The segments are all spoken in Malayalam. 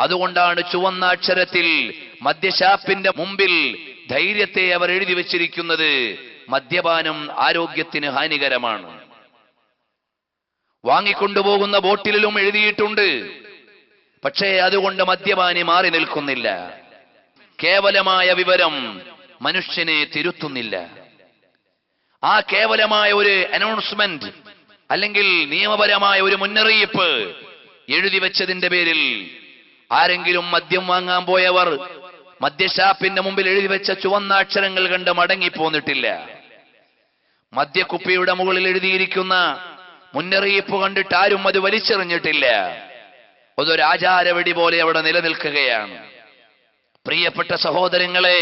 അതുകൊണ്ടാണ് ചുവന്ന അക്ഷരത്തിൽ മദ്യഷാപ്പിന്റെ മുമ്പിൽ ധൈര്യത്തെ അവർ എഴുതി വെച്ചിരിക്കുന്നത്. മദ്യപാനം ആരോഗ്യത്തിന് ഹാനികരമാണ്. വാങ്ങിക്കൊണ്ടുപോകുന്ന ബോട്ടിലും എഴുതിയിട്ടുണ്ട്. പക്ഷേ അതുകൊണ്ട് മദ്യപാനി മാറി നിൽക്കുന്നില്ല. കേവലമായ വിവരം മനുഷ്യനെ തിരുത്തുന്നില്ല. ആ കേവലമായ ഒരു അനൗൺസ്മെന്റ് അല്ലെങ്കിൽ നിയമപരമായ ഒരു മുന്നറിയിപ്പ് എഴുതി വെച്ചതിന്റെ പേരിൽ ആരെങ്കിലും മദ്യം വാങ്ങാൻ പോയവർ മദ്യഷാപ്പിന്റെ മുമ്പിൽ എഴുതി വെച്ച ചുവന്ന അക്ഷരങ്ങൾ കണ്ട് മടങ്ങിപ്പോന്നിട്ടില്ല. മദ്യക്കുപ്പിയുടെ മുകളിൽ എഴുതിയിരിക്കുന്ന മുന്നറിയിപ്പ് കണ്ടിട്ട് ആരും അത് വലിച്ചെറിഞ്ഞിട്ടില്ല. അതൊരു ആചാരവെടി പോലെ അവിടെ നിലനിൽക്കുകയാണ്. പ്രിയപ്പെട്ട സഹോദരങ്ങളെ,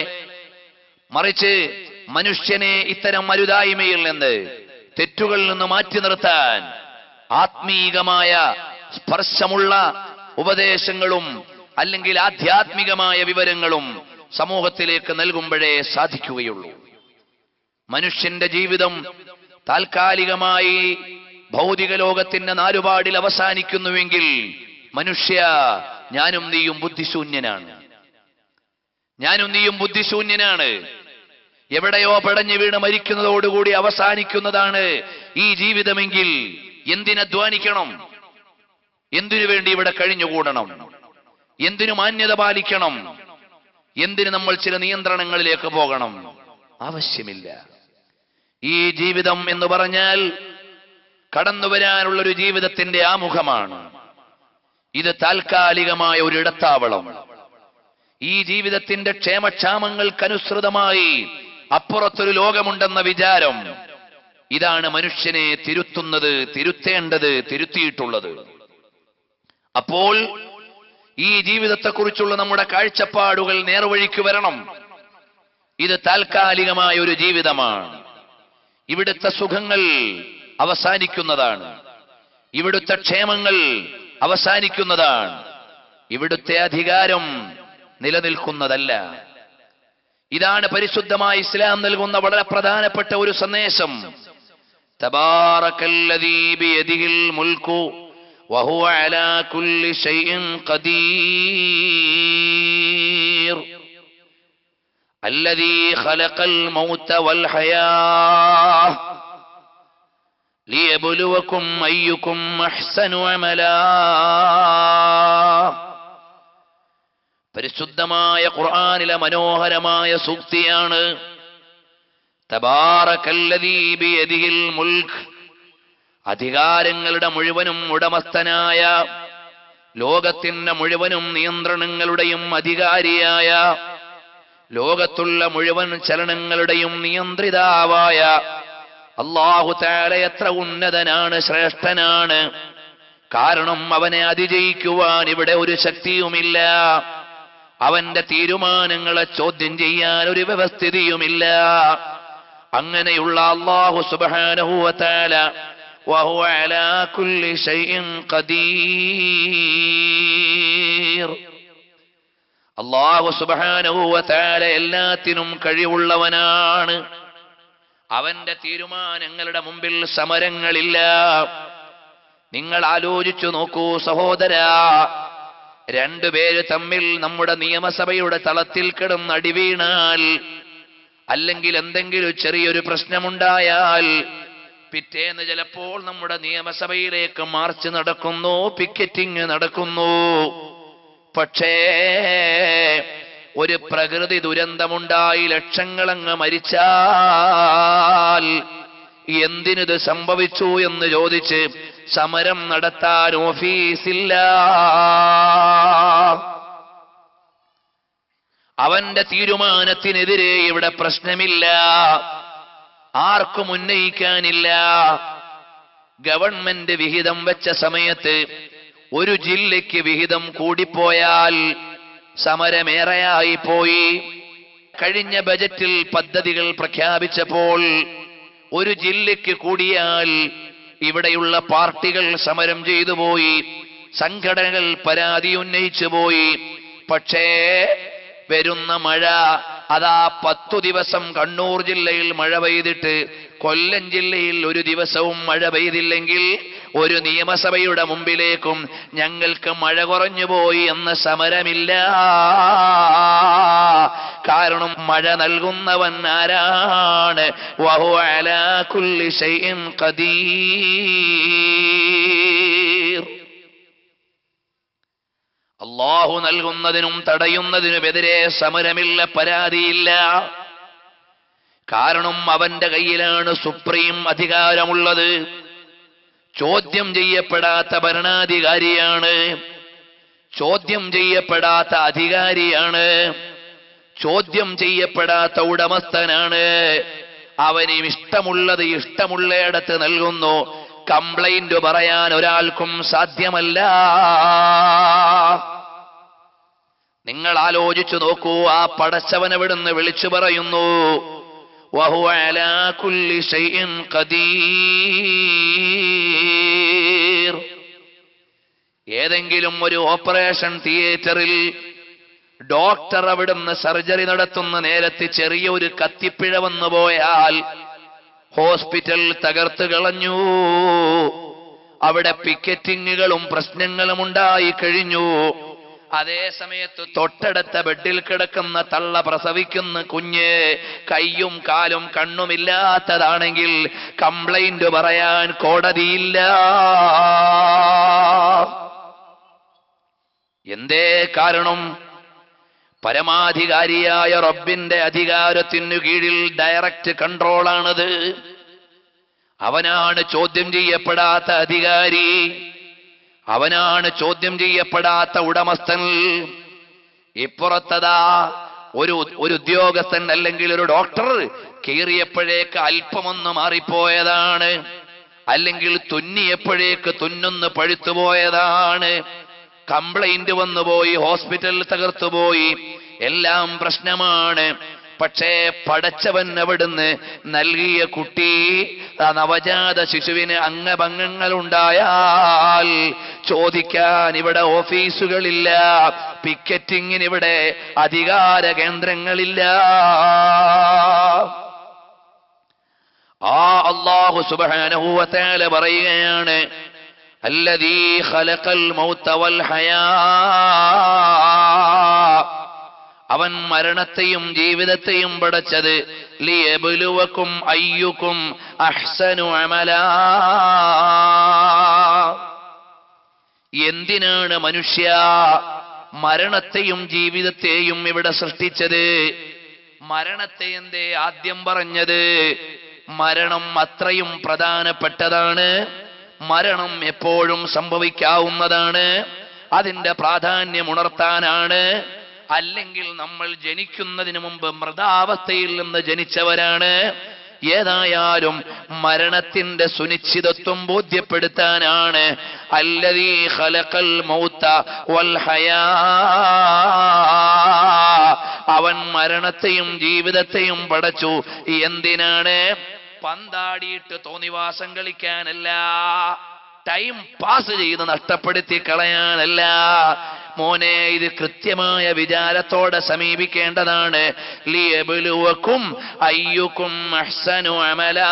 മറിച്ച് മനുഷ്യനെ ഇത്തരം മരുതായ്മയിൽ നിന്ന്, തെറ്റുകളിൽ നിന്ന് മാറ്റി നിർത്താൻ ആത്മീകമായ സ്പർശമുള്ള ഉപദേശങ്ങളും അല്ലെങ്കിൽ ആധ്യാത്മികമായ വിവരങ്ങളും സമൂഹത്തിലേക്ക് നൽകുമ്പോഴേ സാധിക്കുകയുള്ളൂ. മനുഷ്യന്റെ ജീവിതം താൽക്കാലികമായി ഭൗതിക ലോകത്തിന്റെ നാലുപാടിൽ അവസാനിക്കുന്നുവെങ്കിൽ മനുഷ്യ, ഞാനും നീയും ബുദ്ധിശൂന്യനാണ്. എവിടെയോ പടഞ്ഞു വീണ് മരിക്കുന്നതോടുകൂടി അവസാനിക്കുന്നതാണ് ഈ ജീവിതമെങ്കിൽ എന്തിനധ്വാനിക്കണം? എന്തിനു വേണ്ടി ഇവിടെ കഴിഞ്ഞുകൂടണം? എന്തിനു മാന്യത പാലിക്കണം? എന്തിന് നമ്മൾ ചില നിയന്ത്രണങ്ങളിലേക്ക് പോകണം? ആവശ്യമില്ല. ഈ ജീവിതം എന്ന് പറഞ്ഞാൽ കടന്നുവരാനുള്ളൊരു ജീവിതത്തിന്റെ ആമുഖമാണ്. ഇത് താൽക്കാലികമായ ഒരു ഇടത്താവളം. ഈ ജീവിതത്തിന്റെ ക്ഷേമക്ഷാമങ്ങൾക്കനുസൃതമായി അപ്പുറത്തൊരു ലോകമുണ്ടെന്ന വിചാരം, ഇതാണ് മനുഷ്യനെ തിരുത്തുന്നത്, തിരുത്തേണ്ടത്, തിരുത്തിയിട്ടുള്ളത്. അപ്പോൾ ഈ ജീവിതത്തെക്കുറിച്ചുള്ള നമ്മുടെ കാഴ്ചപ്പാടുകൾ നേർവഴിക്ക് വരണം. ഇത് താൽക്കാലികമായ ഒരു ജീവിതമാണ്. ഇവിടുത്തെ സുഖങ്ങൾ അവസാനിക്കുന്നതാണ്. ഇവിടുത്തെ ക്ഷേമങ്ങൾ അവസാനിക്കുന്നതാണ്. ഇവിടുത്തെ അധികാരം നിലനിൽക്കുന്നതല്ല. ഇതാണ് പരിശുദ്ധമായ ഇസ്ലാം നൽകുന്ന വളരെ പ്രധാനപ്പെട്ട ഒരു സന്ദേശം. തബാറകല്ലദീ ബിയദിഹിൽ മുൽക്കു വഹുവ അലാ കുല്ലി ശൈഇൻ ഖദീർ അല്ലദീ ഖലഖൽ മൗത വൽ ഹയാ ലിയബ്ലുവകും അയ്യുകും അഹ്സനു അമലാ. പരിശുദ്ധമായ ഖുർആനിലെ മനോഹരമായ സൂക്തിയാണ് തബാറകല്ലദീ ബിയദിഹിൽ മുൽക്ക്. അധികാരങ്ങളുടെ മുഴുവനും ഉടമസ്ഥനായ, ലോകത്തിന്റെ മുഴുവനും നിയന്ത്രണങ്ങളുടെയും അധികാരിയായ, ലോകത്തുള്ള മുഴുവൻ ചലനങ്ങളുടെയും നിയന്ത്രിതാവായ അല്ലാഹു തആല എത്ര ഉന്നതനാണ്, ശ്രേഷ്ഠനാണ്. കാരണം അവനെ അതിജയിക്കുവാൻ ഇവിടെ ഒരു ശക്തിയുമില്ല. അവന്റെ തീരുമാനങ്ങളെ ചോദ്യം ചെയ്യാൻ ഒരു വ്യവസ്ഥിതിയുമില്ല. അങ്ങനെയുള്ള അല്ലാഹു സുബ്ഹാനഹു വ തആല വഹുവ അലാ കുല്ലി ശൈഇൻ ഖദീർ. അല്ലാഹു സുബ്ഹാനഹു വ തആല എല്ലാത്തിനും കഴിവുള്ളവനാണ്. അവന്റെ തീരുമാനങ്ങളുടെ മുമ്പിൽ സമരങ്ങളില്ല. നിങ്ങൾ ആലോചിച്ചു നോക്കൂ സഹോദരാ, രണ്ടുപേര് തമ്മിൽ നമ്മുടെ നിയമസഭയുടെ തളത്തിൽ കിടന്ന് അടിവീണാൽ, അല്ലെങ്കിൽ എന്തെങ്കിലും ചെറിയൊരു പ്രശ്നമുണ്ടായാൽ, പിറ്റേന്ന് ചിലപ്പോൾ നമ്മുടെ നിയമസഭയിലേക്ക് മാർച്ച് നടക്കുന്നു, പിക്കറ്റിംഗ് നടക്കുന്നു. പക്ഷേ ഒരു പ്രകൃതി ദുരന്തമുണ്ടായി ലക്ഷങ്ങളങ്ങ് മരിച്ചാൽ എന്തിനിത് സംഭവിച്ചു എന്ന് ചോദിച്ച് സമരം നടത്താൻ ഓഫീസില്ല. അവന്റെ തീരുമാനത്തിനെതിരെ ഇവിടെ പ്രശ്നമില്ല, ആർക്കും ഉന്നയിക്കാനില്ല. ഗവൺമെന്റ് വിഹിതം വെച്ച സമയത്ത് ഒരു ജില്ലയ്ക്ക് വിഹിതം കൂടിപ്പോയാൽ സമരമേറെയായി പോയി. കഴിഞ്ഞ ബജറ്റിൽ പദ്ധതികൾ പ്രഖ്യാപിച്ചപ്പോൾ ഒരു ജില്ലയ്ക്ക് കൂടിയാൽ ഇവിടെയുള്ള പാർട്ടികൾ സമരം ചെയ്തു പോയി, സംഘടനകൾ പരാതി ഉന്നയിച്ചു പോയി. പക്ഷേ വരുന്ന മഴ, അതാ 10 ദിവസം കണ്ണൂർ ജില്ലയിൽ മഴ പെയ്തിട്ട് കൊല്ലം ജില്ലയിൽ ഒരു ദിവസവും മഴ പെയ്തില്ലെങ്കിൽ ഒരു നിയമസഭയുടെ മുമ്പിലേക്കും ഞങ്ങൾക്ക് മഴ കുറഞ്ഞു പോയി എന്ന സമരമില്ല. കാരണം മഴ നൽകുന്നവൻ ആരാണ്? വഹുവ അലാ കുല്ലി ശൈഇൻ ഖദീർ. അല്ലാഹു നൽകുന്നതിനും തടയുന്നതിനുമെതിരെ സമരമില്ല, പരാതിയില്ല. കാരണം അവന്റെ കയ്യിലാണ് സുപ്രീം അധികാരമുള്ളത്. ചോദ്യം ചെയ്യപ്പെടാത്ത ഭരണാധികാരിയാണ്, ചോദ്യം ചെയ്യപ്പെടാത്ത അധികാരിയാണ്, ചോദ്യം ചെയ്യപ്പെടാത്ത ഉടമസ്ഥനാണ്. അവന് ഇഷ്ടമുള്ളത് ഇഷ്ടമുള്ളയിടത്ത് നൽകുന്നു. കംപ്ലൈന്റ് പറയാൻ ഒരാൾക്കും സാധ്യമല്ല. നിങ്ങൾ ആലോചിച്ചു നോക്കൂ, ആ പടച്ചവൻ എവിടുന്ന് വിളിച്ചു പറയുന്നു വഹുവ അലാ കുല്ലി ശൈഇൻ ഖദീർ. ഏതെങ്കിലും ഒരു ഓപ്പറേഷൻ തിയേറ്ററിൽ ഡോക്ടർ അവിടുന്ന് സർജറി നടത്തുന്ന നേരത്ത് ചെറിയൊരു കത്തിപ്പിഴ വന്നു പോയാൽ ഹോസ്പിറ്റൽ തകർത്ത് കളഞ്ഞു. അവിടെ പിക്കറ്റിങ്ങുകളും പ്രശ്നങ്ങളും ഉണ്ടായി കഴിഞ്ഞു. അതേ സമയത്ത് തൊട്ടടുത്ത ബെഡിൽ കിടക്കുന്ന തള്ള പ്രസവിക്കുന്ന കുഞ്ഞ് കയ്യും കാലും കണ്ണുമില്ലാത്തതാണെങ്കിൽ കംപ്ലൈന്റ് പറയാൻ കോടതിയില്ല. എന്തേ കാരണം? പരമാധികാരിയായ റബ്ബിന്റെ അധികാരത്തിനു കീഴിൽ ഡയറക്റ്റ് കൺട്രോളാണത്. അവനാണ് ചോദ്യം ചെയ്യപ്പെടാത്ത അധികാരി, അവനാണ് ചോദ്യം ചെയ്യപ്പെടാത്ത ഉടമസ്ഥൻ. ഇപ്പുറത്തതാ ഒരു ഉദ്യോഗസ്ഥൻ അല്ലെങ്കിൽ ഒരു ഡോക്ടർ കീറിയപ്പോഴേക്ക് അല്പമൊന്ന് മാറിപ്പോയതാണ്, അല്ലെങ്കിൽ തുന്നിയപ്പോഴേക്ക് തുന്നൊന്ന് പഴുത്തുപോയതാണ്. കംപ്ലൈന്റ് വന്നുപോയി, ഹോസ്പിറ്റൽ തകർത്തുപോയി, എല്ലാം പ്രശ്നമാണ്. പക്ഷേ പടച്ചവൻ അവിടുന്ന് നൽകിയ കുട്ടി, നവജാത ശിശുവിന് അംഗഭംഗങ്ങളുണ്ടായാൽ ചോദിക്കാൻ ഇവിടെ ഓഫീസുകളില്ല, പിക്കറ്റിങ്ങിന് ഇവിടെ അധികാര കേന്ദ്രങ്ങളില്ല. ആ അല്ലാഹു സുബ്ഹാനഹു വ തആല പറയുകയാണ്, الذي خلق الموت والحياة. അവൻ മരണത്തെയും ജീവിതത്തെയും പടച്ചത് ലിയബ്ലുവകും അയ്യുക്കും അഹ്സനു അമലാ. എന്തിനാണ് മനുഷ്യ മരണത്തെയും ജീവിതത്തെയും ഇവിടെ സൃഷ്ടിച്ചത്? മരണത്തെ എന്തേ ആദ്യം പറഞ്ഞത്? മരണം അത്രയും പ്രധാനപ്പെട്ടതാണ്. മരണം എപ്പോഴും സംഭവിക്കാവുന്നതാണ്. അതിന്റെ പ്രാധാന്യം ഉണർത്താനാണ്. അല്ലെങ്കിൽ നമ്മൾ ജനിക്കുന്നതിന് മുമ്പ് മൃതാവസ്ഥയിൽ നിന്ന് ജനിച്ചവരാണ്. ഏതായാലും മരണത്തിന്റെ സുനിശ്ചിതത്വം ബോധ്യപ്പെടുത്താനാണ് അല്ലദീ ഖലഖൽ മൗത വൽ ഹയാ. അവൻ മരണത്തെയും ജീവിതത്തെയും പടച്ചു. എന്തിനാണ്? പന്താടിയിട്ട് തോന്നിവാസം കളിക്കാനല്ല, ടൈം പാസ് ചെയ്ത് നഷ്ടപ്പെടുത്തി കളയാനല്ല. മോനെ, ഇത് കൃത്യമായ വിചാരത്തോടെ സമീപിക്കേണ്ടതാണ്. ലിയബ്ലുവകും അയ്യുക്കും അഹ്സനു അമലാ.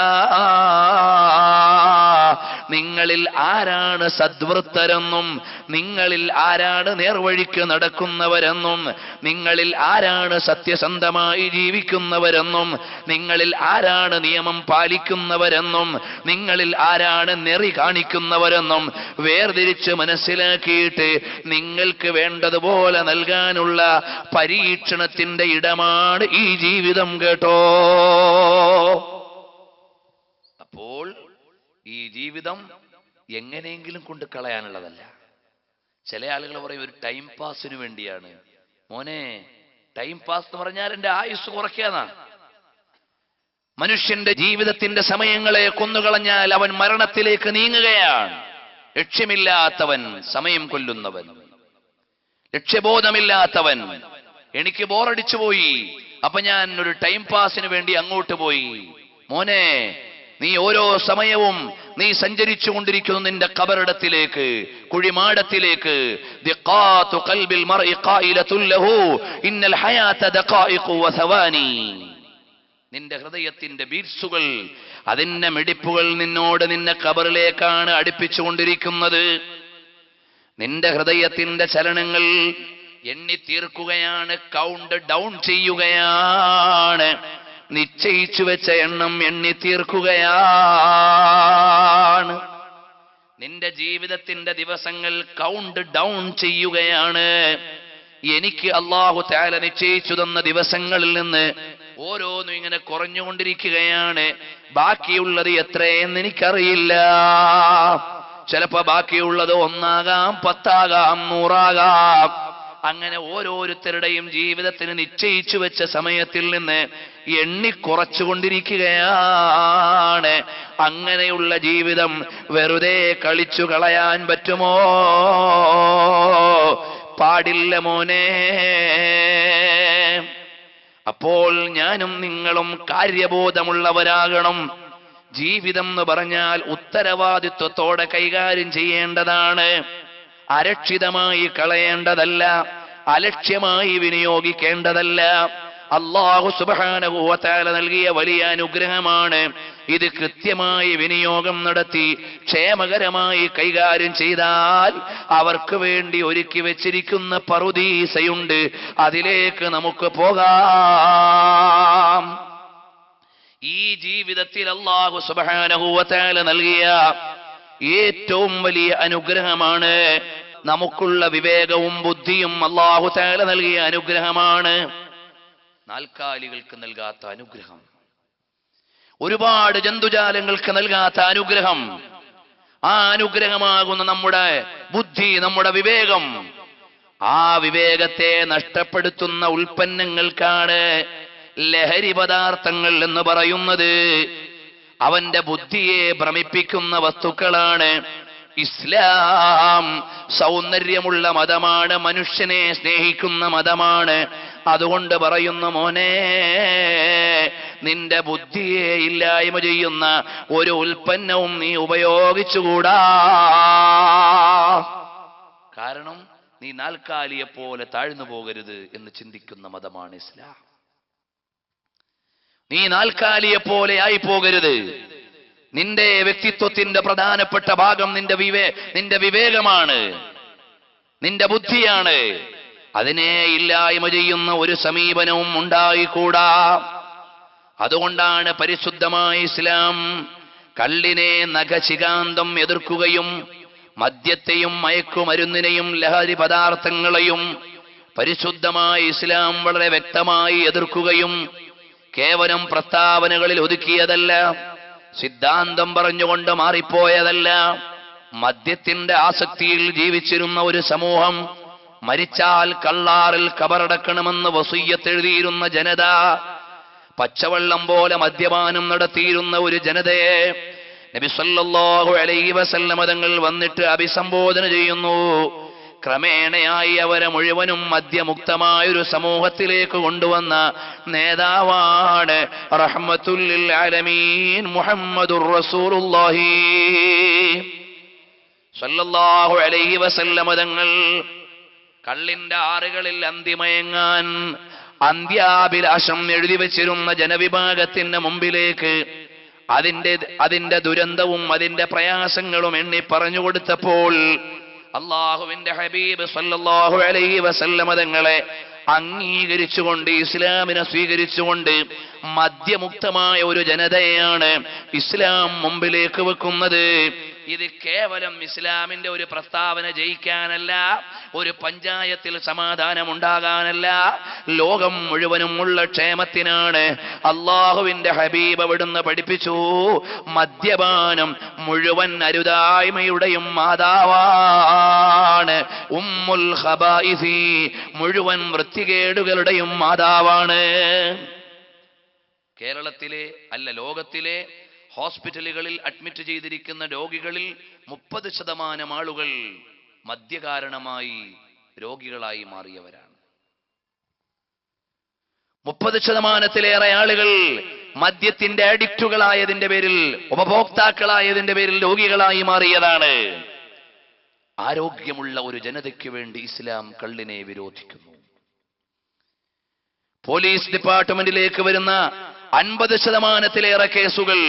നിങ്ങളിൽ ആരാണ് സദ്വൃത്തരെന്നും, നിങ്ങളിൽ ആരാണ് നേർവഴിക്ക് നടക്കുന്നവരെന്നും, നിങ്ങളിൽ ആരാണ് സത്യസന്ധമായി ജീവിക്കുന്നവരെന്നും, നിങ്ങളിൽ ആരാണ് നിയമം പാലിക്കുന്നവരെന്നും, നിങ്ങളിൽ ആരാണ് നെറി കാണിക്കുന്നവരെന്നും വേർതിരിച്ച് മനസ്സിലാക്കിയിട്ട് നിങ്ങൾക്ക് വേണ്ടതുപോലെ നൽകാനുള്ള പരീക്ഷണത്തിന്റെ ഇടമാണ് ഈ ജീവിതം, കേട്ടോ. അപ്പോൾ ഈ ജീവിതം എങ്ങനെയെങ്കിലും കൊണ്ട് കളയാനുള്ളതല്ല. ചില ആളുകൾ പറയും ഒരു ടൈം പാസിന് വേണ്ടിയാണ്. മോനെ, ടൈം പാസ് എന്ന് പറഞ്ഞാൽ എന്റെ ആയുസ് കുറയ്ക്കാന്നാ. മനുഷ്യന്റെ ജീവിതത്തിന്റെ സമയങ്ങളെ കൊന്നുകളഞ്ഞാൽ അവൻ മരണത്തിലേക്ക് നീങ്ങുകയാണ്. ലക്ഷ്യമില്ലാത്തവൻ, സമയം കൊല്ലുന്നവൻ, ലക്ഷ്യബോധമില്ലാത്തവൻ. എനിക്ക് ബോറടിച്ചു പോയി, അപ്പൊ ഞാൻ ഒരു ടൈം പാസിന് വേണ്ടി അങ്ങോട്ട് പോയി. മോനെ, നീ ഓരോ സമയവും നീ സഞ്ചരിച്ചു കൊണ്ടിരിക്കുന്നു നിന്റെ ഖബറിടത്തിലേക്ക്, കുഴിമാടത്തിലേക്ക്. ദിഖാതു ഖൽബിൽ മർഇ ഖായിലതുൻ ലഹു ഇന്നൽ ഹയാത ദഖായിഖു വസവാനി. നിന്റെ ഹൃദയത്തിന്റെ ബീറ്റ്സുകൾ, അതിന്റെ മിടിപ്പുകൾ നിന്നെ ഖബറിലേക്കാണ് അടുപ്പിച്ചുകൊണ്ടിരിക്കുന്നത്. നിന്റെ ഹൃദയത്തിന്റെ ചലനങ്ങൾ എണ്ണി തീർക്കുകയാണ്, കൗണ്ട് ഡൗൺ ചെയ്യുകയാണ്, നിശ്ചയിച്ചു വെച്ച എണ്ണം എണ്ണി തീർക്കുകയാണ്. നിന്റെ ജീവിതത്തിന്റെ ദിവസങ്ങൾ കൗണ്ട് ഡൗൺ ചെയ്യുകയാണ്. എനിക്ക് അല്ലാഹു തആല നിശ്ചയിച്ചു തന്ന ദിവസങ്ങളിൽ നിന്ന് ഓരോന്നും ഇങ്ങനെ കുറഞ്ഞുകൊണ്ടിരിക്കുകയാണ്. ബാക്കിയുള്ളത് എത്രയെന്ന് എനിക്കറിയില്ല. ചിലപ്പോ ബാക്കിയുള്ളത് 1 ആകാം, 10 ആകാം, 100 ആകാം. അങ്ങനെ ഓരോരുത്തരുടെയും ജീവിതത്തിന് നിശ്ചയിച്ചു വെച്ച സമയത്തിൽ നിന്ന് എണ്ണിക്കുറച്ചുകൊണ്ടിരിക്കുകയാണ്. അങ്ങനെയുള്ള ജീവിതം വെറുതെ കളിച്ചു കളയാൻ പറ്റുമോ? പാടില്ല മോനെ. അപ്പോൾ ഞാനും നിങ്ങളും കാര്യബോധമുള്ളവരാകണം. ജീവിതം എന്ന് പറഞ്ഞാൽ ഉത്തരവാദിത്വത്തോടെ കൈകാര്യം ചെയ്യേണ്ടതാണ്. അരക്ഷിതമായി കളയേണ്ടതല്ല, അലക്ഷ്യമായി വിനിയോഗിക്കേണ്ടതല്ല. അല്ലാഹു സുബ്ഹാനഹു വ തആല നൽകിയ വലിയ അനുഗ്രഹമാണ്. ഇത് കൃത്യമായി വിനിയോഗം നടത്തി ക്ഷേമകരമായി കൈകാര്യം ചെയ്താൽ അവർക്ക് വേണ്ടി ഒരുക്കി വെച്ചിരിക്കുന്ന പറുദീസയുണ്ട്, അതിലേക്ക് നമുക്ക് പോകാം. ഈ ജീവിതത്തിൽ അല്ലാഹു സുബ്ഹാനഹു വ തആല നൽകിയ ഏറ്റവും വലിയ അനുഗ്രഹമാണ് നമുക്കുള്ള വിവേകവും ബുദ്ധിയും. അല്ലാഹു തആല നൽകിയ അനുഗ്രഹമാണ്. നാൽക്കാലികൾക്ക് നൽകാത്ത അനുഗ്രഹം, ഒരുപാട് ജന്തുജാലങ്ങൾക്ക് നൽകാത്ത അനുഗ്രഹം. ആ അനുഗ്രഹമാകുന്ന നമ്മുടെ ബുദ്ധി, നമ്മുടെ വിവേകം. ആ വിവേകത്തെ നഷ്ടപ്പെടുത്തുന്ന ഉൽപ്പന്നങ്ങൾക്കാണ് ലഹരി പദാർത്ഥങ്ങൾ എന്ന് പറയുന്നത്. അവന്റെ ബുദ്ധിയെ ഭ്രമിപ്പിക്കുന്ന വസ്തുക്കളാണ്. ഇസ്ലാം സൗന്ദര്യമുള്ള മതമാണ്, മനുഷ്യനെ സ്നേഹിക്കുന്ന മതമാണ്. അതുകൊണ്ട് പറയുന്നു, മോനെ, നിന്റെ ബുദ്ധിയെ ഇല്ലായ്മ ചെയ്യുന്ന ഒരു ഉൽപ്പന്നവും നീ ഉപയോഗിച്ചുകൂടാ. കാരണം നീ നാൽക്കാലിയെ പോലെ താഴ്ന്നു പോകരുത് എന്ന് ചിന്തിക്കുന്ന മതമാണ് ഇസ്ലാം. നീ നാൽക്കാലിയെ പോലെ ആയി പോകരുത്. നിന്റെ വ്യക്തിത്വത്തിന്റെ പ്രധാനപ്പെട്ട ഭാഗം നിന്റെ വിവേകമാണ്, നിന്റെ ബുദ്ധിയാണ്. അതിനെ ഇല്ലായ്മ ചെയ്യുന്ന ഒരു സമീപനവും ഉണ്ടായിക്കൂടാ. അതുകൊണ്ടാണ് പരിശുദ്ധമായ ഇസ്ലാം കള്ളിനെ നഖശികാന്തം എതിർക്കുകയും മദ്യത്തെയും മയക്കുമരുന്നിനെയും ലഹരി പദാർത്ഥങ്ങളെയും പരിശുദ്ധമായ ഇസ്ലാം വളരെ വ്യക്തമായി എതിർക്കുകയും കേവലം പ്രസ്താവനകളിൽ ഒതുക്കിയതല്ല, സിദ്ധാന്തം പറഞ്ഞുകൊണ്ട് മാറിപ്പോയതല്ല. മദ്യത്തിന്റെ ആസക്തിയിൽ ജീവിച്ചിരുന്ന ഒരു സമൂഹം, മരിച്ചാൽ കള്ളാറിൽ കബറടക്കണമെന്ന് വസിയ്യത്ത് എഴുതിയിരുന്ന ജനത, പച്ചവെള്ളം പോലെ മദ്യപാനം നടത്തിയിരുന്ന ഒരു ജനതയെ നബി സല്ലല്ലാഹു അലൈഹി വസല്ലം തങ്ങൾ വന്നിട്ട് അഭിസംബോധന ചെയ്യുന്നു. ക്രമേണയായി അവരെ മുഴുവനും മദ്യമുക്തമായൊരു സമൂഹത്തിലേക്ക് കൊണ്ടുവന്ന നേതാവാണ് റഹ്മത്തുൽ ലിൽ ആലമീൻ മുഹമ്മദുർ റസൂലുള്ളാഹി സല്ലല്ലാഹു അലൈഹി വസല്ലം തങ്ങൾ. കള്ളിന്റെ ആറുകളിൽ അന്തിമയങ്ങാൻ അന്ത്യാഭിലാഷം എഴുതി വെച്ചിരുന്ന ജനവിഭാഗത്തിന്റെ മുമ്പിലേക്ക് അതിന്റെ ദുരന്തവും അതിന്റെ പ്രയാസങ്ങളും എണ്ണി പറഞ്ഞു കൊടുത്തപ്പോൾ അല്ലാഹുവിന്റെ ഹബീബ് സല്ലല്ലാഹു അലൈഹി വസല്ലം തങ്ങളെ അംഗീകരിച്ചുകൊണ്ട്, ഇസ്ലാമിനെ സ്വീകരിച്ചുകൊണ്ട് മദ്യമുക്തമായ ഒരു ജനതയെയാണ് ഇസ്ലാം മുമ്പിലേക്ക് വെക്കുന്നത്. ഇത് കേവലം ഇസ്ലാമിന്റെ ഒരു പ്രസ്താവന ജയിക്കാനല്ല, ഒരു പഞ്ചായത്തിൽ സമാധാനം ഉണ്ടാകാനല്ല, ലോകം മുഴുവനും ഉള്ള ക്ഷേമത്തിനാണ്. അല്ലാഹുവിന്റെ ഹബീബ് അവിടുന്ന് പഠിപ്പിച്ചു, മദ്യപാനം മുഴുവൻ അരുതായ്മയുടെയും മാതാവാണ്. ഉമ്മുൽ ഖബായിസി, മുഴുവൻ വൃത്തികേടുകളുടെയും മാതാവാണ്. കേരളത്തിലെ അല്ല, ലോകത്തിലെ ഹോസ്പിറ്റലുകളിൽ അഡ്മിറ്റ് ചെയ്തിരിക്കുന്ന രോഗികളിൽ 30% ആളുകൾ മദ്യകാരണമായി രോഗികളായി മാറിയവരാണ്. 30%-ലേറെ ആളുകൾ മദ്യത്തിന്റെ അഡിക്റ്റുകളായതിന്റെ പേരിൽ, ഉപഭോക്താക്കളായതിന്റെ പേരിൽ രോഗികളായി മാറിയതാണ്. ആരോഗ്യമുള്ള ഒരു ജനതയ്ക്ക് വേണ്ടി ഇസ്ലാം കള്ളിനെ വിരോധിക്കുന്നു. പോലീസ് ഡിപ്പാർട്ട്മെന്റിലേക്ക് വരുന്ന 50% കേസുകൾ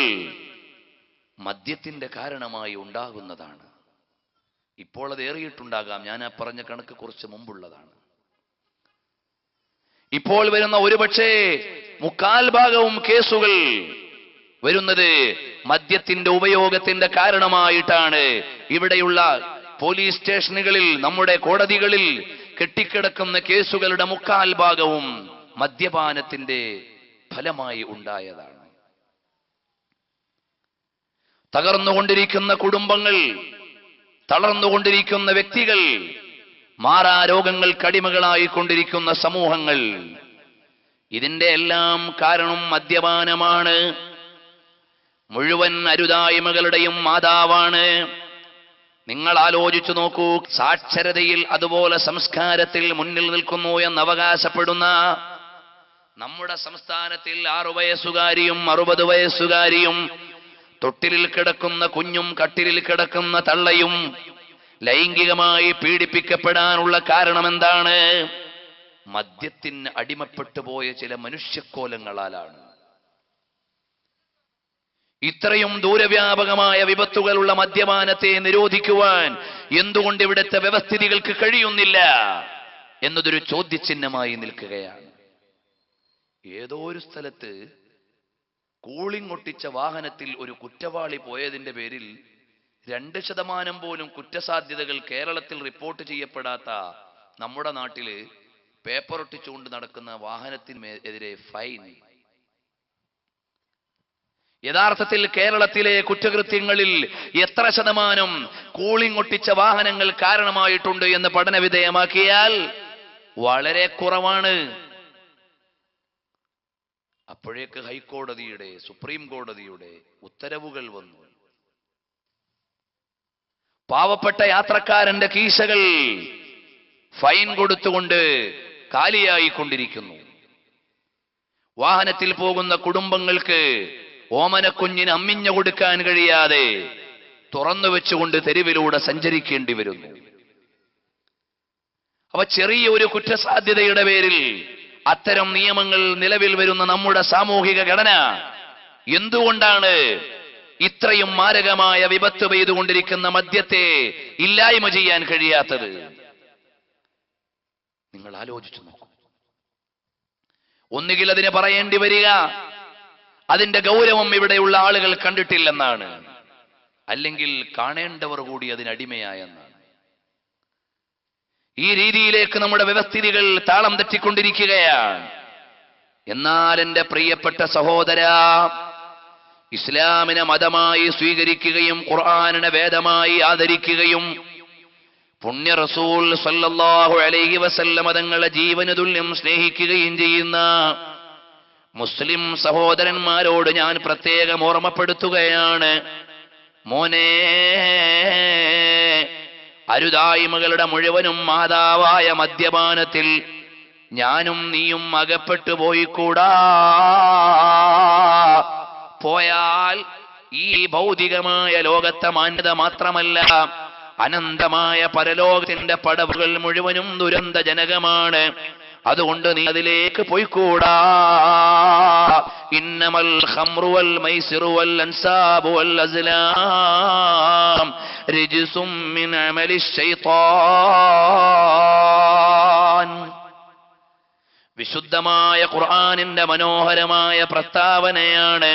മദ്യത്തിന്റെ കാരണമായി ഉണ്ടാകുന്നതാണ്. ഇപ്പോൾ അത് ഏറിയിട്ടുണ്ടാകാം. ഞാൻ ആ പറഞ്ഞ കണക്ക് കുറച്ച് മുമ്പുള്ളതാണ്. ഇപ്പോൾ വരുന്ന ഒരുപക്ഷേ 3/4 കേസുകൾ വരുന്നത് മദ്യത്തിന്റെ ഉപയോഗത്തിന്റെ കാരണമായിട്ടാണ്. ഇവിടെയുള്ള പോലീസ് സ്റ്റേഷനുകളിൽ, നമ്മുടെ കോടതികളിൽ കെട്ടിക്കിടക്കുന്ന കേസുകളുടെ 3/4 മദ്യപാനത്തിന്റെ ഫലമായി ഉണ്ടായതാണ്. തകർന്നുകൊണ്ടിരിക്കുന്ന കുടുംബങ്ങൾ, തളർന്നുകൊണ്ടിരിക്കുന്ന വ്യക്തികൾ, മാറാരോഗങ്ങൾക്ക് അടിമകളായിക്കൊണ്ടിരിക്കുന്ന സമൂഹങ്ങൾ, ഇതിന്റെ എല്ലാം കാരണം മദ്യപാനമാണ്. മുഴുവൻ അരുതായ്മകളുടെയും മാതാവാണ്. നിങ്ങൾ ആലോചിച്ചു നോക്കൂ. സാക്ഷരതയിൽ അതുപോലെ സംസ്കാരത്തിൽ മുന്നിൽ നിൽക്കുന്നു എന്ന് അവകാശപ്പെടുന്ന നമ്മുടെ സംസ്ഥാനത്തിൽ 6 വയസ്സുകാരിയും 60 വയസ്സുകാരിയും, തൊട്ടിലിൽ കിടക്കുന്ന കുഞ്ഞും കട്ടിലിൽ കിടക്കുന്ന തള്ളയും ലൈംഗികമായി പീഡിപ്പിക്കപ്പെടാനുള്ള കാരണം എന്താണ്? മദ്യത്തിന് അടിമപ്പെട്ടു പോയ ചില മനുഷ്യക്കോലങ്ങളാലാണ്. ഇത്രയും ദൂരവ്യാപകമായ വിപത്തുകളുള്ള മദ്യപാനത്തെ നിരോധിക്കുവാൻ എന്തുകൊണ്ട് ഇവിടുത്തെ വ്യവസ്ഥിതികൾക്ക് കഴിയുന്നില്ല എന്നതൊരു ചോദ്യചിഹ്നമായി നിൽക്കുകയാണ്. ഏതോ ഒരു സ്ഥലത്ത് കൂളിംഗ് ഒട്ടിച്ച വാഹനത്തിൽ ഒരു കുറ്റവാളി പോയതിന്റെ പേരിൽ 2% പോലും കുറ്റസാധ്യതകൾ കേരളത്തിൽ റിപ്പോർട്ട് ചെയ്യപ്പെടാത്ത നമ്മുടെ നാട്ടില് പേപ്പർ ഒട്ടിച്ചുകൊണ്ട് നടക്കുന്ന വാഹനത്തിനെതിരെ ഫൈൻ. യഥാർത്ഥത്തിൽ കേരളത്തിലെ കുറ്റകൃത്യങ്ങളിൽ എത്ര ശതമാനം കൂളിംഗ് ഒട്ടിച്ച വാഹനങ്ങൾ കാരണമായിട്ടുണ്ട് എന്ന് പഠന വിധേയമാക്കിയാൽ വളരെ കുറവാണ്. അപ്പോഴേക്ക് ഹൈക്കോടതിയുടെ, സുപ്രീം കോടതിയുടെ ഉത്തരവുകൾ വന്നു. പാവപ്പെട്ട യാത്രക്കാരന്റെ കീശകൾ ഫൈൻ കൊടുത്തുകൊണ്ട് കാലിയായിക്കൊണ്ടിരിക്കുന്നു. വാഹനത്തിൽ പോകുന്ന കുടുംബങ്ങൾക്ക് ഓമനക്കുഞ്ഞിന് അമ്മിഞ്ഞ കൊടുക്കാൻ കഴിയാതെ തുറന്നു വെച്ചുകൊണ്ട് തെരുവിലൂടെ സഞ്ചരിക്കേണ്ടി വരുന്നു. അവ ചെറിയ ഒരു കുറ്റസാധ്യതയുടെ പേരിൽ അത്തരം നിയമങ്ങൾ നിലവിൽ വരുന്ന നമ്മുടെ സാമൂഹിക ഘടന എന്തുകൊണ്ടാണ് ഇത്രയും മാരകമായ വിപത്ത് പെയ്തുകൊണ്ടിരിക്കുന്ന മദ്യത്തെ ഇല്ലായ്മ ചെയ്യാൻ കഴിയാത്തത്? നിങ്ങൾ ആലോചിച്ചു നോക്കൂ. ഒന്നുകിൽ അതിനെ പറയേണ്ടി വരിക അതിന്റെ ഗൗരവം ഇവിടെയുള്ള ആളുകൾ കണ്ടിട്ടില്ലെന്നാണ്, അല്ലെങ്കിൽ കാണേണ്ടവർ കൂടി അതിനടിമയായെന്നാണ്. ഈ രീതിയിലേക്ക് നമ്മുടെ വ്യവസ്ഥിതികൾ താളം തെറ്റിക്കൊണ്ടിരിക്കുകയാണ്. എന്നാൽ എന്റെ പ്രിയപ്പെട്ട സഹോദരാ, ഇസ്ലാമിനെ മതമായി സ്വീകരിക്കുകയും ഖുർആനിനെ വേദമായി ആദരിക്കുകയും പുണ്യ റസൂൽ സല്ലല്ലാഹു അലൈഹി വസല്ലം തങ്ങളെ ജീവന തുല്യം സ്നേഹിക്കുകയും ചെയ്യുന്ന മുസ്ലിം സഹോദരന്മാരോട് ഞാൻ പ്രത്യേകം ഓർമ്മപ്പെടുത്തുകയാണ്. മോനെ, അരുതായ്മകളുടെ മുഴുവനും മാതാവായ മദ്യപാനത്തിൽ ഞാനും നീയും അകപ്പെട്ടു പോയിക്കൂടാ. പോയാൽ ഈ ഭൗതികമായ ലോകത്തെ മാന്യത മാത്രമല്ല, അനന്തമായ പരലോകത്തിന്റെ പടവുകൾ മുഴുവനും ദുരന്തജനകമാണ്. അതുകൊണ്ട് നീ അതിലേക്ക് പോയിക്കൂടാ. ഇന്നമൽ ഖംറു വൽ മൈസിറു വൽ അൻസാബു വൽ അസ്ലാം റിജ്സും മിൻ അമലി ശൈത്താൻ. വിശുദ്ധമായ ഖുർആനിന്റെ മനോഹരമായ പ്രസ്താവനയാണ്.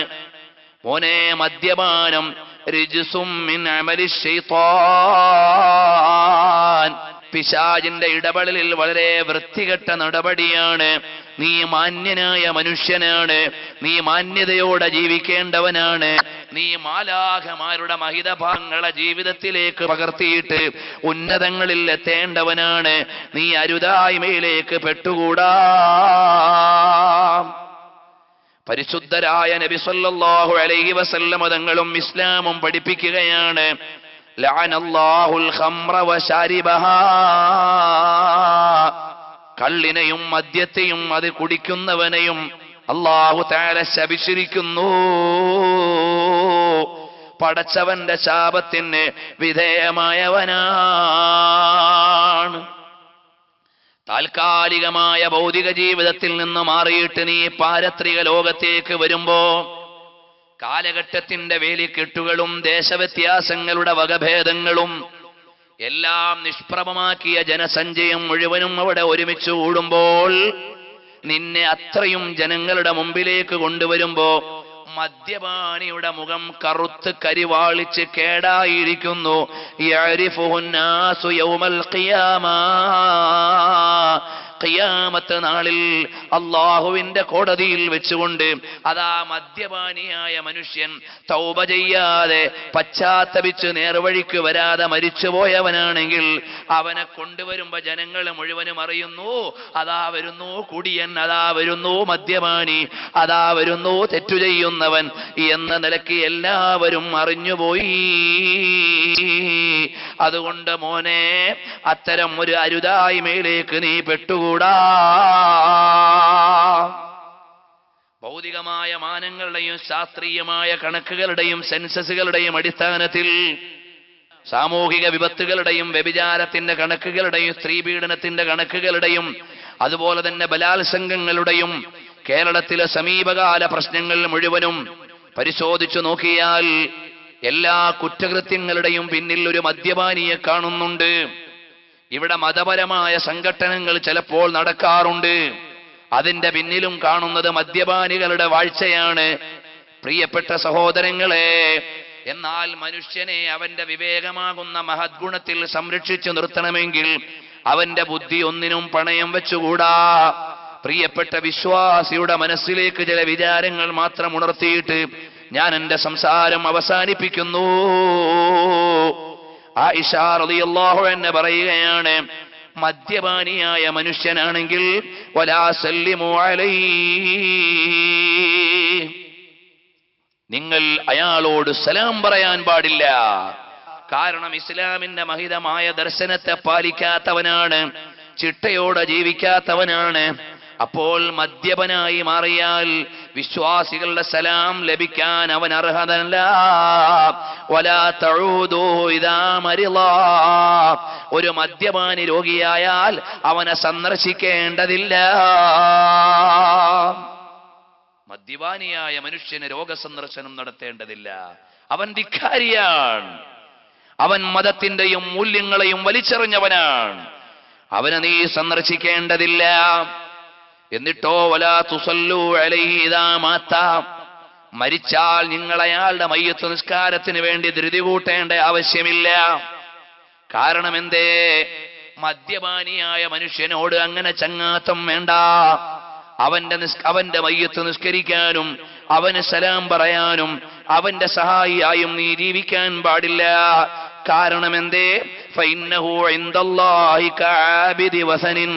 മോനെ, മദ്യപാനം റിജ്സും മിൻ അമലി ശൈത്താൻ, പിശാചിന്റെ ഇടപെടലിൽ വളരെ വൃത്തികെട്ട നടപടിയാണ്. നീ മാന്യനായ മനുഷ്യനാണ്, നീ മാന്യതയോടെ ജീവിക്കേണ്ടവനാണ്. നീ മാലാഖമാരുടെ മഹിതഭാഗങ്ങളെ ജീവിതത്തിലേക്ക് പകർത്തിയിട്ട് ഉന്നതങ്ങളിൽ എത്തേണ്ടവനാണ്. നീ അരുതായ്മയിലേക്ക് പെട്ടുകൂടാ. പരിശുദ്ധരായ നബി സല്ലല്ലാഹു അലൈഹി വസല്ലം തങ്ങളും ഇസ്ലാമും പഠിപ്പിക്കുകയാണ്, ലഅനല്ലാഹുൽ ഖംറ വശാരിബഹാ, കള്ളിനെയും മദ്യത്തെയും അത് കുടിക്കുന്നവനെയും അല്ലാഹു തആല ശപിച്ചിരിക്കുന്നു. പടച്ചവന്റെ ശാപത്തിന് വിധേയമായവനാണ്. താൽക്കാലികമായ ഭൗതിക ജീവിതത്തിൽ നിന്ന് മാറിയിട്ട് നീ പാരത്രിക ലോകത്തേക്ക് വരുമ്പോ കാലഘട്ടത്തിന്റെ വേലിക്കെട്ടുകളും ദേശവ്യത്യാസങ്ങളുടെ വകഭേദങ്ങളും എല്ലാം നിഷ്പ്രഭമാക്കിയ ജനസഞ്ചയം മുഴുവനും അവിടെ ഒരുമിച്ച് കൂടുമ്പോൾ നിന്നെ അത്രയും ജനങ്ങളുടെ മുമ്പിലേക്ക് കൊണ്ടുവരുമ്പോ മദ്യപാനിയുടെ മുഖം കറുത്ത് കരിവാളിച്ച് കേടായിരിക്കുന്നു. യഅരിഫുന്നാസു യൗമൽ ഖിയാമ, ഖിയാമത്ത് നാളിൽ അല്ലാഹുവിന്റെ കോടതിയിൽ വെച്ചുകൊണ്ട് അതാ മദ്യപാനിയായ മനുഷ്യൻ തൗബ ചെയ്യാതെ പശ്ചാത്തപിച്ച് നേർവഴിക്ക് വരാതെ മരിച്ചുപോയവനാണെങ്കിൽ അവനെ കൊണ്ടുവരുമ്പോ ജനങ്ങൾ മുഴുവനും അറിയുന്നു, അതാ വരുന്നു കുടിയൻ, അതാ വരുന്നു മദ്യപാനി, അതാ വരുന്നു തെറ്റു ചെയ്യുന്നവൻ എന്ന നിലയ്ക്ക് എല്ലാവരും അറിഞ്ഞുപോയി. അതുകൊണ്ട് മോനെ, അത്തരം ഒരു അരുതായ്മയിലേക്ക് നീ പെട്ടുകൂടാ. ഭൗതികമായ മാനങ്ങളുടെയും ശാസ്ത്രീയമായ കണക്കുകളുടെയും സെൻസസുകളുടെയും അടിസ്ഥാനത്തിൽ സാമൂഹിക വിപത്തുകളുടെയും വ്യഭിചാരത്തിന്റെ കണക്കുകളുടെയും സ്ത്രീപീഡനത്തിന്റെ കണക്കുകളുടെയും അതുപോലെ തന്നെ ബലാത്സംഗങ്ങളുടെയും കേരളത്തിലെ സമീപകാല പ്രശ്നങ്ങൾ മുഴുവനും പരിശോധിച്ചു നോക്കിയാൽ എല്ലാ കുറ്റകൃത്യങ്ങളുടെയും പിന്നിൽ ഒരു മദ്യപാനിയെ കാണുന്നുണ്ട്. ഇവിടെ മതപരമായ സംഘടനകൾ ചിലപ്പോൾ നടക്കാറുണ്ട്, അതിന്റെ പിന്നിലും കാണുന്നത് മദ്യപാനികളുടെ വാഴ്ചയാണ്. പ്രിയപ്പെട്ട സഹോദരങ്ങളെ, എന്നാൽ മനുഷ്യനെ അവന്റെ വിവേകമാകുന്ന മഹദ്ഗുണത്തിൽ സംരക്ഷിച്ചു നിർത്തണമെങ്കിൽ അവന്റെ ബുദ്ധി ഒന്നിനും പണയം വെച്ചുകൂടാ. പ്രിയപ്പെട്ട വിശ്വാസിയുടെ മനസ്സിലേക്ക് ചില വിചാരങ്ങൾ മാത്രം ഉണർത്തിയിട്ട് ഞാൻ എന്റെ സംസാരം അവസാനിപ്പിക്കുന്നു. ആയിഷ റളിയല്ലാഹു അൻഹ പറയുകയാണ്, മദ്യപാനിയായ മനുഷ്യനാണെങ്കിൽ വലാ സല്ലിമു അലൈഹി, നിങ്ങൾ അയാളോട് സലാം പറയാൻ പാടില്ല. കാരണം ഇസ്ലാമിന്റെ മഹിതമായ ദർശനത്തെ പാലിക്കാത്തവനാണ്, ചിട്ടയോടെ ജീവിക്കാത്തവനാണ്. അപ്പോൾ മദ്യപനായി മാറിയാൽ വിശ്വാസികളുടെ സലാം ലഭിക്കാൻ അവൻ അർഹതല്ല. വലാ തഊദൂ ഇദാ മരിളാ, ഒരു മദ്യപാനി രോഗിയായാൽ അവനെ സന്ദർശിക്കേണ്ടതില്ല. മദ്യപാനിയായ മനുഷ്യന് രോഗസന്ദർശനം നടത്തേണ്ടതില്ല. അവൻ ധിക്കാരിയാണ്, അവൻ മതത്തിന്റെയും മൂല്യങ്ങളെയും വലിച്ചെറിഞ്ഞവനാണ്, അവനെ നീ സന്ദർശിക്കേണ്ടതില്ല. എന്നിട്ടോ വലാ തുസല്ലു അലൈഹി ഇദാ മാത, മരിച്ചാൽ നിങ്ങൾ അയാളുടെ മയ്യത്ത് നിസ്കാരത്തിന് വേണ്ടി ധൃതി കൂട്ടേണ്ട ആവശ്യമില്ല. കാരണം എന്തേ? മദ്യപാനിയായ മനുഷ്യനോട് അങ്ങനെ ചങ്ങാത്തം വേണ്ട. അവന്റെ മയ്യത്ത് നിസ്കരിക്കാനും അവന് സലാം പറയാനും അവന്റെ സഹായിയായും നീ ജീവിക്കാൻ പാടില്ല. കാരണം എന്തേ? ഫഇന്നഹു ഇൻദല്ലാഹി കഅബിദി വസനിൻ,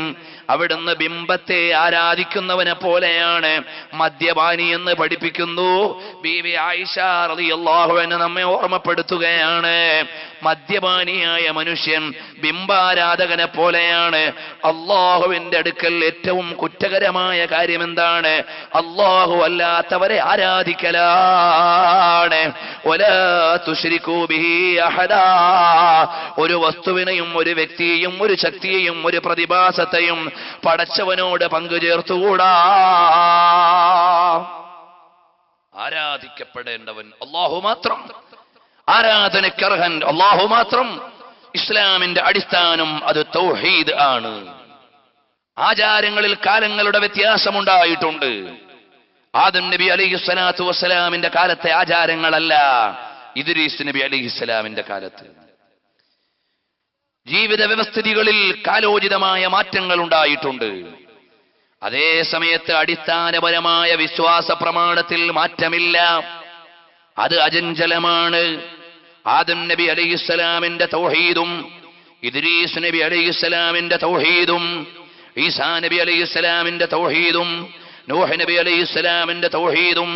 അവിടുന്ന് ബിംബത്തെ ആരാധിക്കുന്നവനെ പോലെയാണ് മദ്യപാനി എന്ന് പഠിപ്പിക്കുന്നു. ബീവി ആയിഷ റളിയല്ലാഹു അൻഹ നമ്മെ ഓർമ്മപ്പെടുത്തുകയാണ്, മദ്യപാനിയായ മനുഷ്യൻ ബിംബാരാധകനെ പോലെയാണ്. അല്ലാഹുവിന്റെ അടുക്കൽ ഏറ്റവും കുറ്റകരമായ കാര്യം എന്താണ്? അല്ലാഹു അല്ലാത്തവരെ ആരാധിക്കലാണ്. വലാ തുശ്രികൂ ബിഹി അഹദാ, ഒരു വസ്തുവിനെയും ഒരു വ്യക്തിയെയും ഒരു ശക്തിയെയും ഒരു പ്രതിഭാസത്തെയും പടച്ചവനോട് പങ്കു ചേർത്തുകൂടാ. ആരാധിക്കപ്പെടേണ്ടവൻ അല്ലാഹു മാത്രം, ആരാധനക്കർഹൻ അല്ലാഹു മാത്രം. ഇസ്ലാമിന്റെ അടിസ്ഥാനം അത് തൗഹീദ് ആണ്. ആചാരങ്ങളിൽ കാലങ്ങളുടെ വ്യത്യാസമുണ്ടായിട്ടുണ്ട്. ആദം നബി അലൈഹിസ്സലാത്തു വസ്സലാമിന്റെ കാലത്തെ ആചാരങ്ങളല്ല ഇദ്രീസ് നബി അലൈഹിസ്സലാമിന്റെ കാലത്ത്. ജീവിത വ്യവസ്ഥിതികളിൽ കാലോചിതമായ മാറ്റങ്ങൾ ഉണ്ടായിട്ടുണ്ട്. അതേ സമയത്ത് അടിസ്ഥാനപരമായ വിശ്വാസ പ്രമാണത്തിൽ മാറ്റമില്ല, അത് അചഞ്ചലമാണ്. ആദം നബി അലൈഹിസ്സലാമിന്റെ തൗഹീദും ഇദ്രീസ് നബി അലൈഹിസ്സലാമിന്റെ തൗഹീദും ഈസാ നബി അലൈഹിസ്സലാമിന്റെ തൗഹീദും നൂഹ് നബി അലൈഹിസ്സലാമിന്റെ തൗഹീദും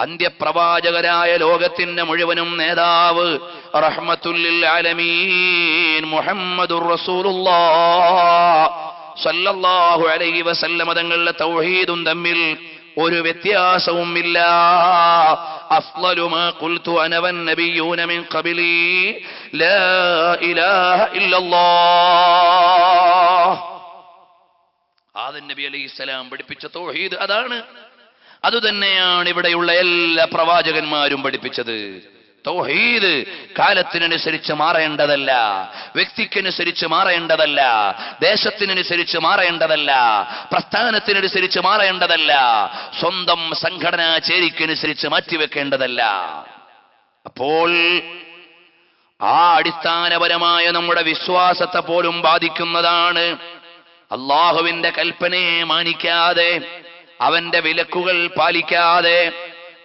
അന്ത്യപ്രവാചകരായ ലോകത്തിന്റെ മുഴുവനും നേതാവ് റഹ്മത്തുൽ ലിൽ ആലമീൻ മുഹമ്മദുർ റസൂലുള്ളാഹ് സല്ലല്ലാഹു അലൈഹി വസല്ലം തങ്ങളുടെ തൗഹീദും തമ്മിൽ ഒരു വ്യത്യാസവും ഇല്ല. അഫ്ളലു മാ ഖുൽതു അന വൻ നബിയ്യൂന മിൻ ഖബ്ലി ലാ ഇലാഹ ഇല്ലല്ലാഹ്. ആദം നബി അലൈഹിസ്സലാം പഠിപ്പിച്ച തൗഹീദ് അതാണ്. അതുതന്നെയാണ് ഇവിടെയുള്ള എല്ലാ പ്രവാചകന്മാരും പഠിപ്പിച്ചത്. തൗഹീദ് കാലത്തിനനുസരിച്ച് മാറേണ്ടതല്ല, വ്യക്തിക്കനുസരിച്ച് മാറേണ്ടതല്ല, ദേശത്തിനനുസരിച്ച് മാറേണ്ടതല്ല, പ്രസ്ഥാനത്തിനനുസരിച്ച് മാറേണ്ടതല്ല, സ്വന്തം സംഘടനാ ചേരിക്കനുസരിച്ച് മാറ്റിവെക്കേണ്ടതല്ല. അപ്പോൾ ആ അടിസ്ഥാനപരമായ നമ്മുടെ വിശ്വാസത്തെ പോലും ബാധിക്കുന്നതാണ്. അള്ളാഹുവിന്റെ കൽപ്പനയെ മാനിക്കാതെ, അവന്റെ വിലക്കുകൾ പാലിക്കാതെ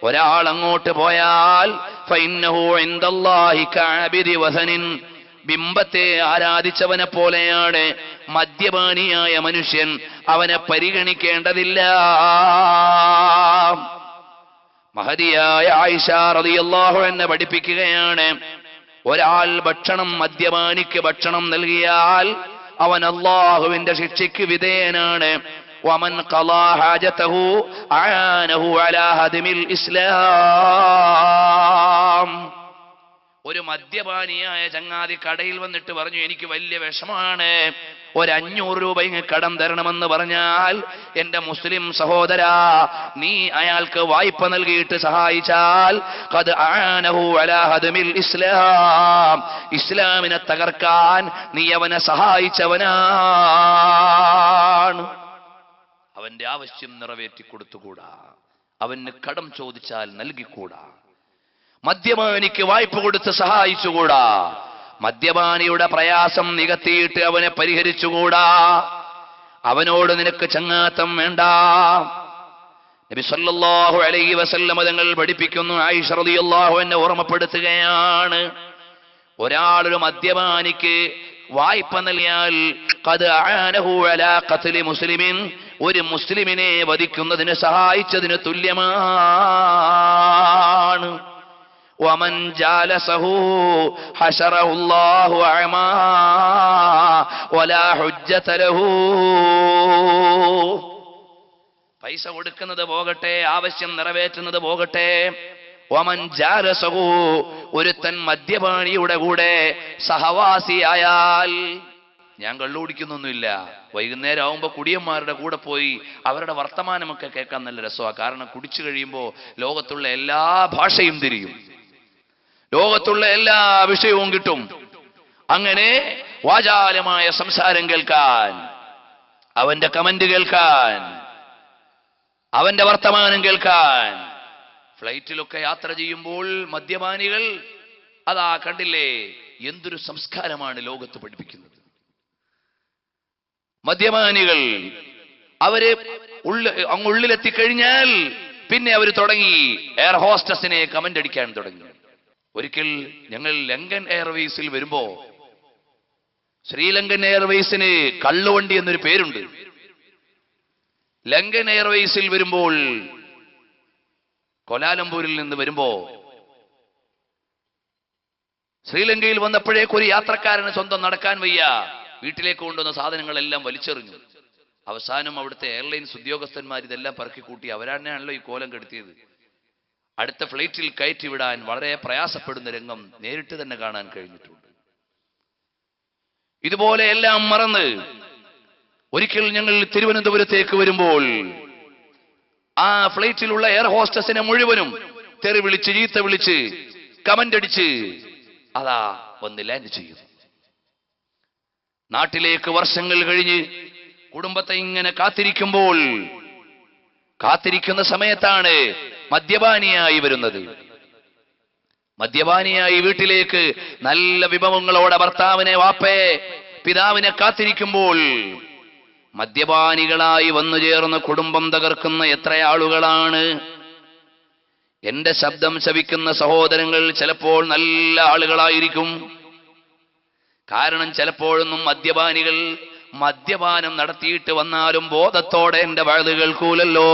ഒരാൾ അങ്ങോട്ട് പോയാൽ ഫഇന്നഹു ഇൻദല്ലാഹി കഅബിദി വസനിൻ, ബിംബത്തെ ആരാധിച്ചവനെ പോലെയാണ് മദ്യപാനിയായ മനുഷ്യൻ. അവനെ പരിഗണിക്കേണ്ടതില്ല. മഹദിയായ ആയിഷ റളിയല്ലാഹു അൻഹ പഠിപ്പിക്കുകയാണ്, ഒരാൾ മദ്യപാനിക്ക് ഭക്ഷണം നൽകിയാൽ അവൻ അല്ലാഹുവിന്റെ ശിക്ഷയ്ക്ക് വിധേയനാണ്. വമൻ ഖളാ ഹാജതഹു ആനഹു അലാ ഹദ്മിൽ ഇസ്ലാം. ഒരു മദ്യപാനിയായ ചങ്ങാതി കടയിൽ വന്നിട്ട് പറഞ്ഞു, എനിക്ക് വലിയ വിഷമാണ്, ഒരു 500 രൂപ ഇങ്ങ് കടം തരണമെന്ന് പറഞ്ഞാൽ, എന്റെ മുസ്ലിം സഹോദരാ, നീ അയാൾക്ക് വായ്പ നൽകിയിട്ട് സഹായിച്ചാൽ ഖദ് ആനഹു അലാ ഹദ്മിൽ ഇസ്ലാം, ഇസ്ലാമിനെ തകർക്കാൻ നീ അവനെ സഹായിച്ചവനാണ്. അവന്റെ ആവശ്യം നിറവേറ്റി കൊടുത്തുകൂടാ, അവന് കടം ചോദിച്ചാൽ നൽകിക്കൂടാ, മദ്യപാനിക്ക് വായ്പ കൊടുത്ത് സഹായിച്ചുകൂടാ, മദ്യപാനിയുടെ പ്രയാസം നികത്തിയിട്ട് അവനെ പരിഹരിച്ചുകൂടാ, അവനോട് നിനക്ക് ചങ്ങാത്തം വേണ്ട. നബി സല്ലല്ലാഹു അലൈഹി വസല്ലം തങ്ങൾ പഠിപ്പിക്കുന്നു, ആയിഷ റളിയല്ലാഹു അൻഹ ഓർമ്മപ്പെടുത്തുകയാണ്, ഒരാളൊരു മദ്യപാനിക്ക് വായ്പ നൽകിയാൽ ഖദ് ആനഹു അലാ ഖത്ലി മുസ്ലിമിൻ, ഒരു മുസ്ലിമിനെ വധിക്കുന്നതിന് സഹായിച്ചതിന് തുല്യമാണ്. വമൻ ജാലസഹു ഹശറഹുല്ലാഹു അഅമാ വലാ ഹുജ്ജത ലഹു. പൈസ കൊടുക്കുന്നത് പോകട്ടെ, ആവശ്യം നിറവേറ്റുന്നത് പോകട്ടെ, വമൻ ജാലസഹു, ഒരുത്തൻ മദ്യപാനിയുടെ കൂടെ സഹവാസിയായാൽ, ഞാൻ കള്ളുകുടിക്കുന്നൊന്നുമില്ല, വൈകുന്നേരം ആവുമ്പോ കുടിയന്മാരുടെ കൂടെ പോയി അവരുടെ വർത്തമാനമൊക്കെ കേൾക്കാൻ നല്ല രസമാണ്. കാരണം കുടിച്ചു കഴിയുമ്പോൾ ലോകത്തുള്ള എല്ലാ ഭാഷയും തിരിയും, ലോകത്തുള്ള എല്ലാ വിഷയവും കിട്ടും. അങ്ങനെ വാചാലമായ സംസാരം കേൾക്കാൻ, അവന്റെ കമന്റ് കേൾക്കാൻ, അവന്റെ വർത്തമാനം കേൾക്കാൻ. ഫ്ലൈറ്റിലൊക്കെ യാത്ര ചെയ്യുമ്പോൾ മദ്യപാനികൾ, അതാ കണ്ടില്ലേ, എന്തൊരു സംസ്കാരമാണ് ലോകത്ത് പഠിപ്പിക്കുന്നത്. മദ്യപാനികൾ അവര് ഉള്ളിലെത്തിക്കഴിഞ്ഞാൽ പിന്നെ അവർ തുടങ്ങി എയർ ഹോസ്റ്റസിനെ കമന്റ് അടിക്കാൻ തുടങ്ങി. ഒരിക്കൽ ഞങ്ങൾ ലങ്കൻ എയർവേസിൽ വരുമ്പോ, ശ്രീലങ്കൻ എയർവേസിന് കള്ളുവണ്ടി എന്നൊരു പേരുണ്ട്. ലങ്കൻ എയർവേസിൽ വരുമ്പോൾ, കൊലാലംപൂരിൽ നിന്ന് വരുമ്പോ, ശ്രീലങ്കയിൽ വന്നപ്പോഴേക്ക് ഒരു യാത്രക്കാരന് സ്വന്തം നടക്കാൻ വയ്യ, വീട്ടിലേക്ക് കൊണ്ടുവന്ന സാധനങ്ങളെല്ലാം വലിച്ചെറിഞ്ഞു. അവസാനം അവിടുത്തെ എയർലൈൻസ് ഉദ്യോഗസ്ഥന്മാർ ഇതെല്ലാം പറക്കിക്കൂട്ടി അവരാണല്ലോ ഈ കോലം കെടുത്തിയത്. അടുത്ത ഫ്ലൈറ്റിൽ കയറ്റി വിടാൻ വളരെ പ്രയാസപ്പെടുന്ന രംഗം നേരിട്ട് തന്നെ കാണാൻ കഴിഞ്ഞിട്ടുണ്ട്. ഇതുപോലെ എല്ലാം മറന്ന് ഒരിക്കൽ ഞങ്ങൾ തിരുവനന്തപുരത്തേക്ക് വരുമ്പോൾ, ആ ഫ്ലൈറ്റിലുള്ള എയർ ഹോസ്റ്റസിനെ മുഴുവനും തെറി വിളിച്ച്, ചീത്ത വിളിച്ച്, കമന്റ് അടിച്ച് അതാ വന്ന് ലാൻഡ് ചെയ്യുന്നു. നാട്ടിലേക്ക് വർഷങ്ങൾ കഴിഞ്ഞ് കുടുംബത്തെ ഇങ്ങനെ കാത്തിരിക്കുന്ന സമയത്താണ് മദ്യപാനിയായി വരുന്നത്. മദ്യപാനിയായി വീട്ടിലേക്ക് നല്ല വിഭവങ്ങളോടെ ഭർത്താവിനെ, വാപ്പയെ, പിതാവിനെ കാത്തിരിക്കുമ്പോൾ മദ്യപാനികളായി വന്നു ചേർന്ന് കുടുംബം തകർക്കുന്ന എത്ര ആളുകളാണ്. എന്റെ ശബ്ദം ശവിക്കുന്ന സഹോദരങ്ങൾ ചിലപ്പോൾ നല്ല ആളുകളായിരിക്കും. കാരണം ചിലപ്പോഴൊന്നും മദ്യപാനികൾ മദ്യപാനം നടത്തിയിട്ട് വന്നാലും ബോധത്തോടെ എന്റെ വഅദ് കേൾക്കൂലല്ലോ.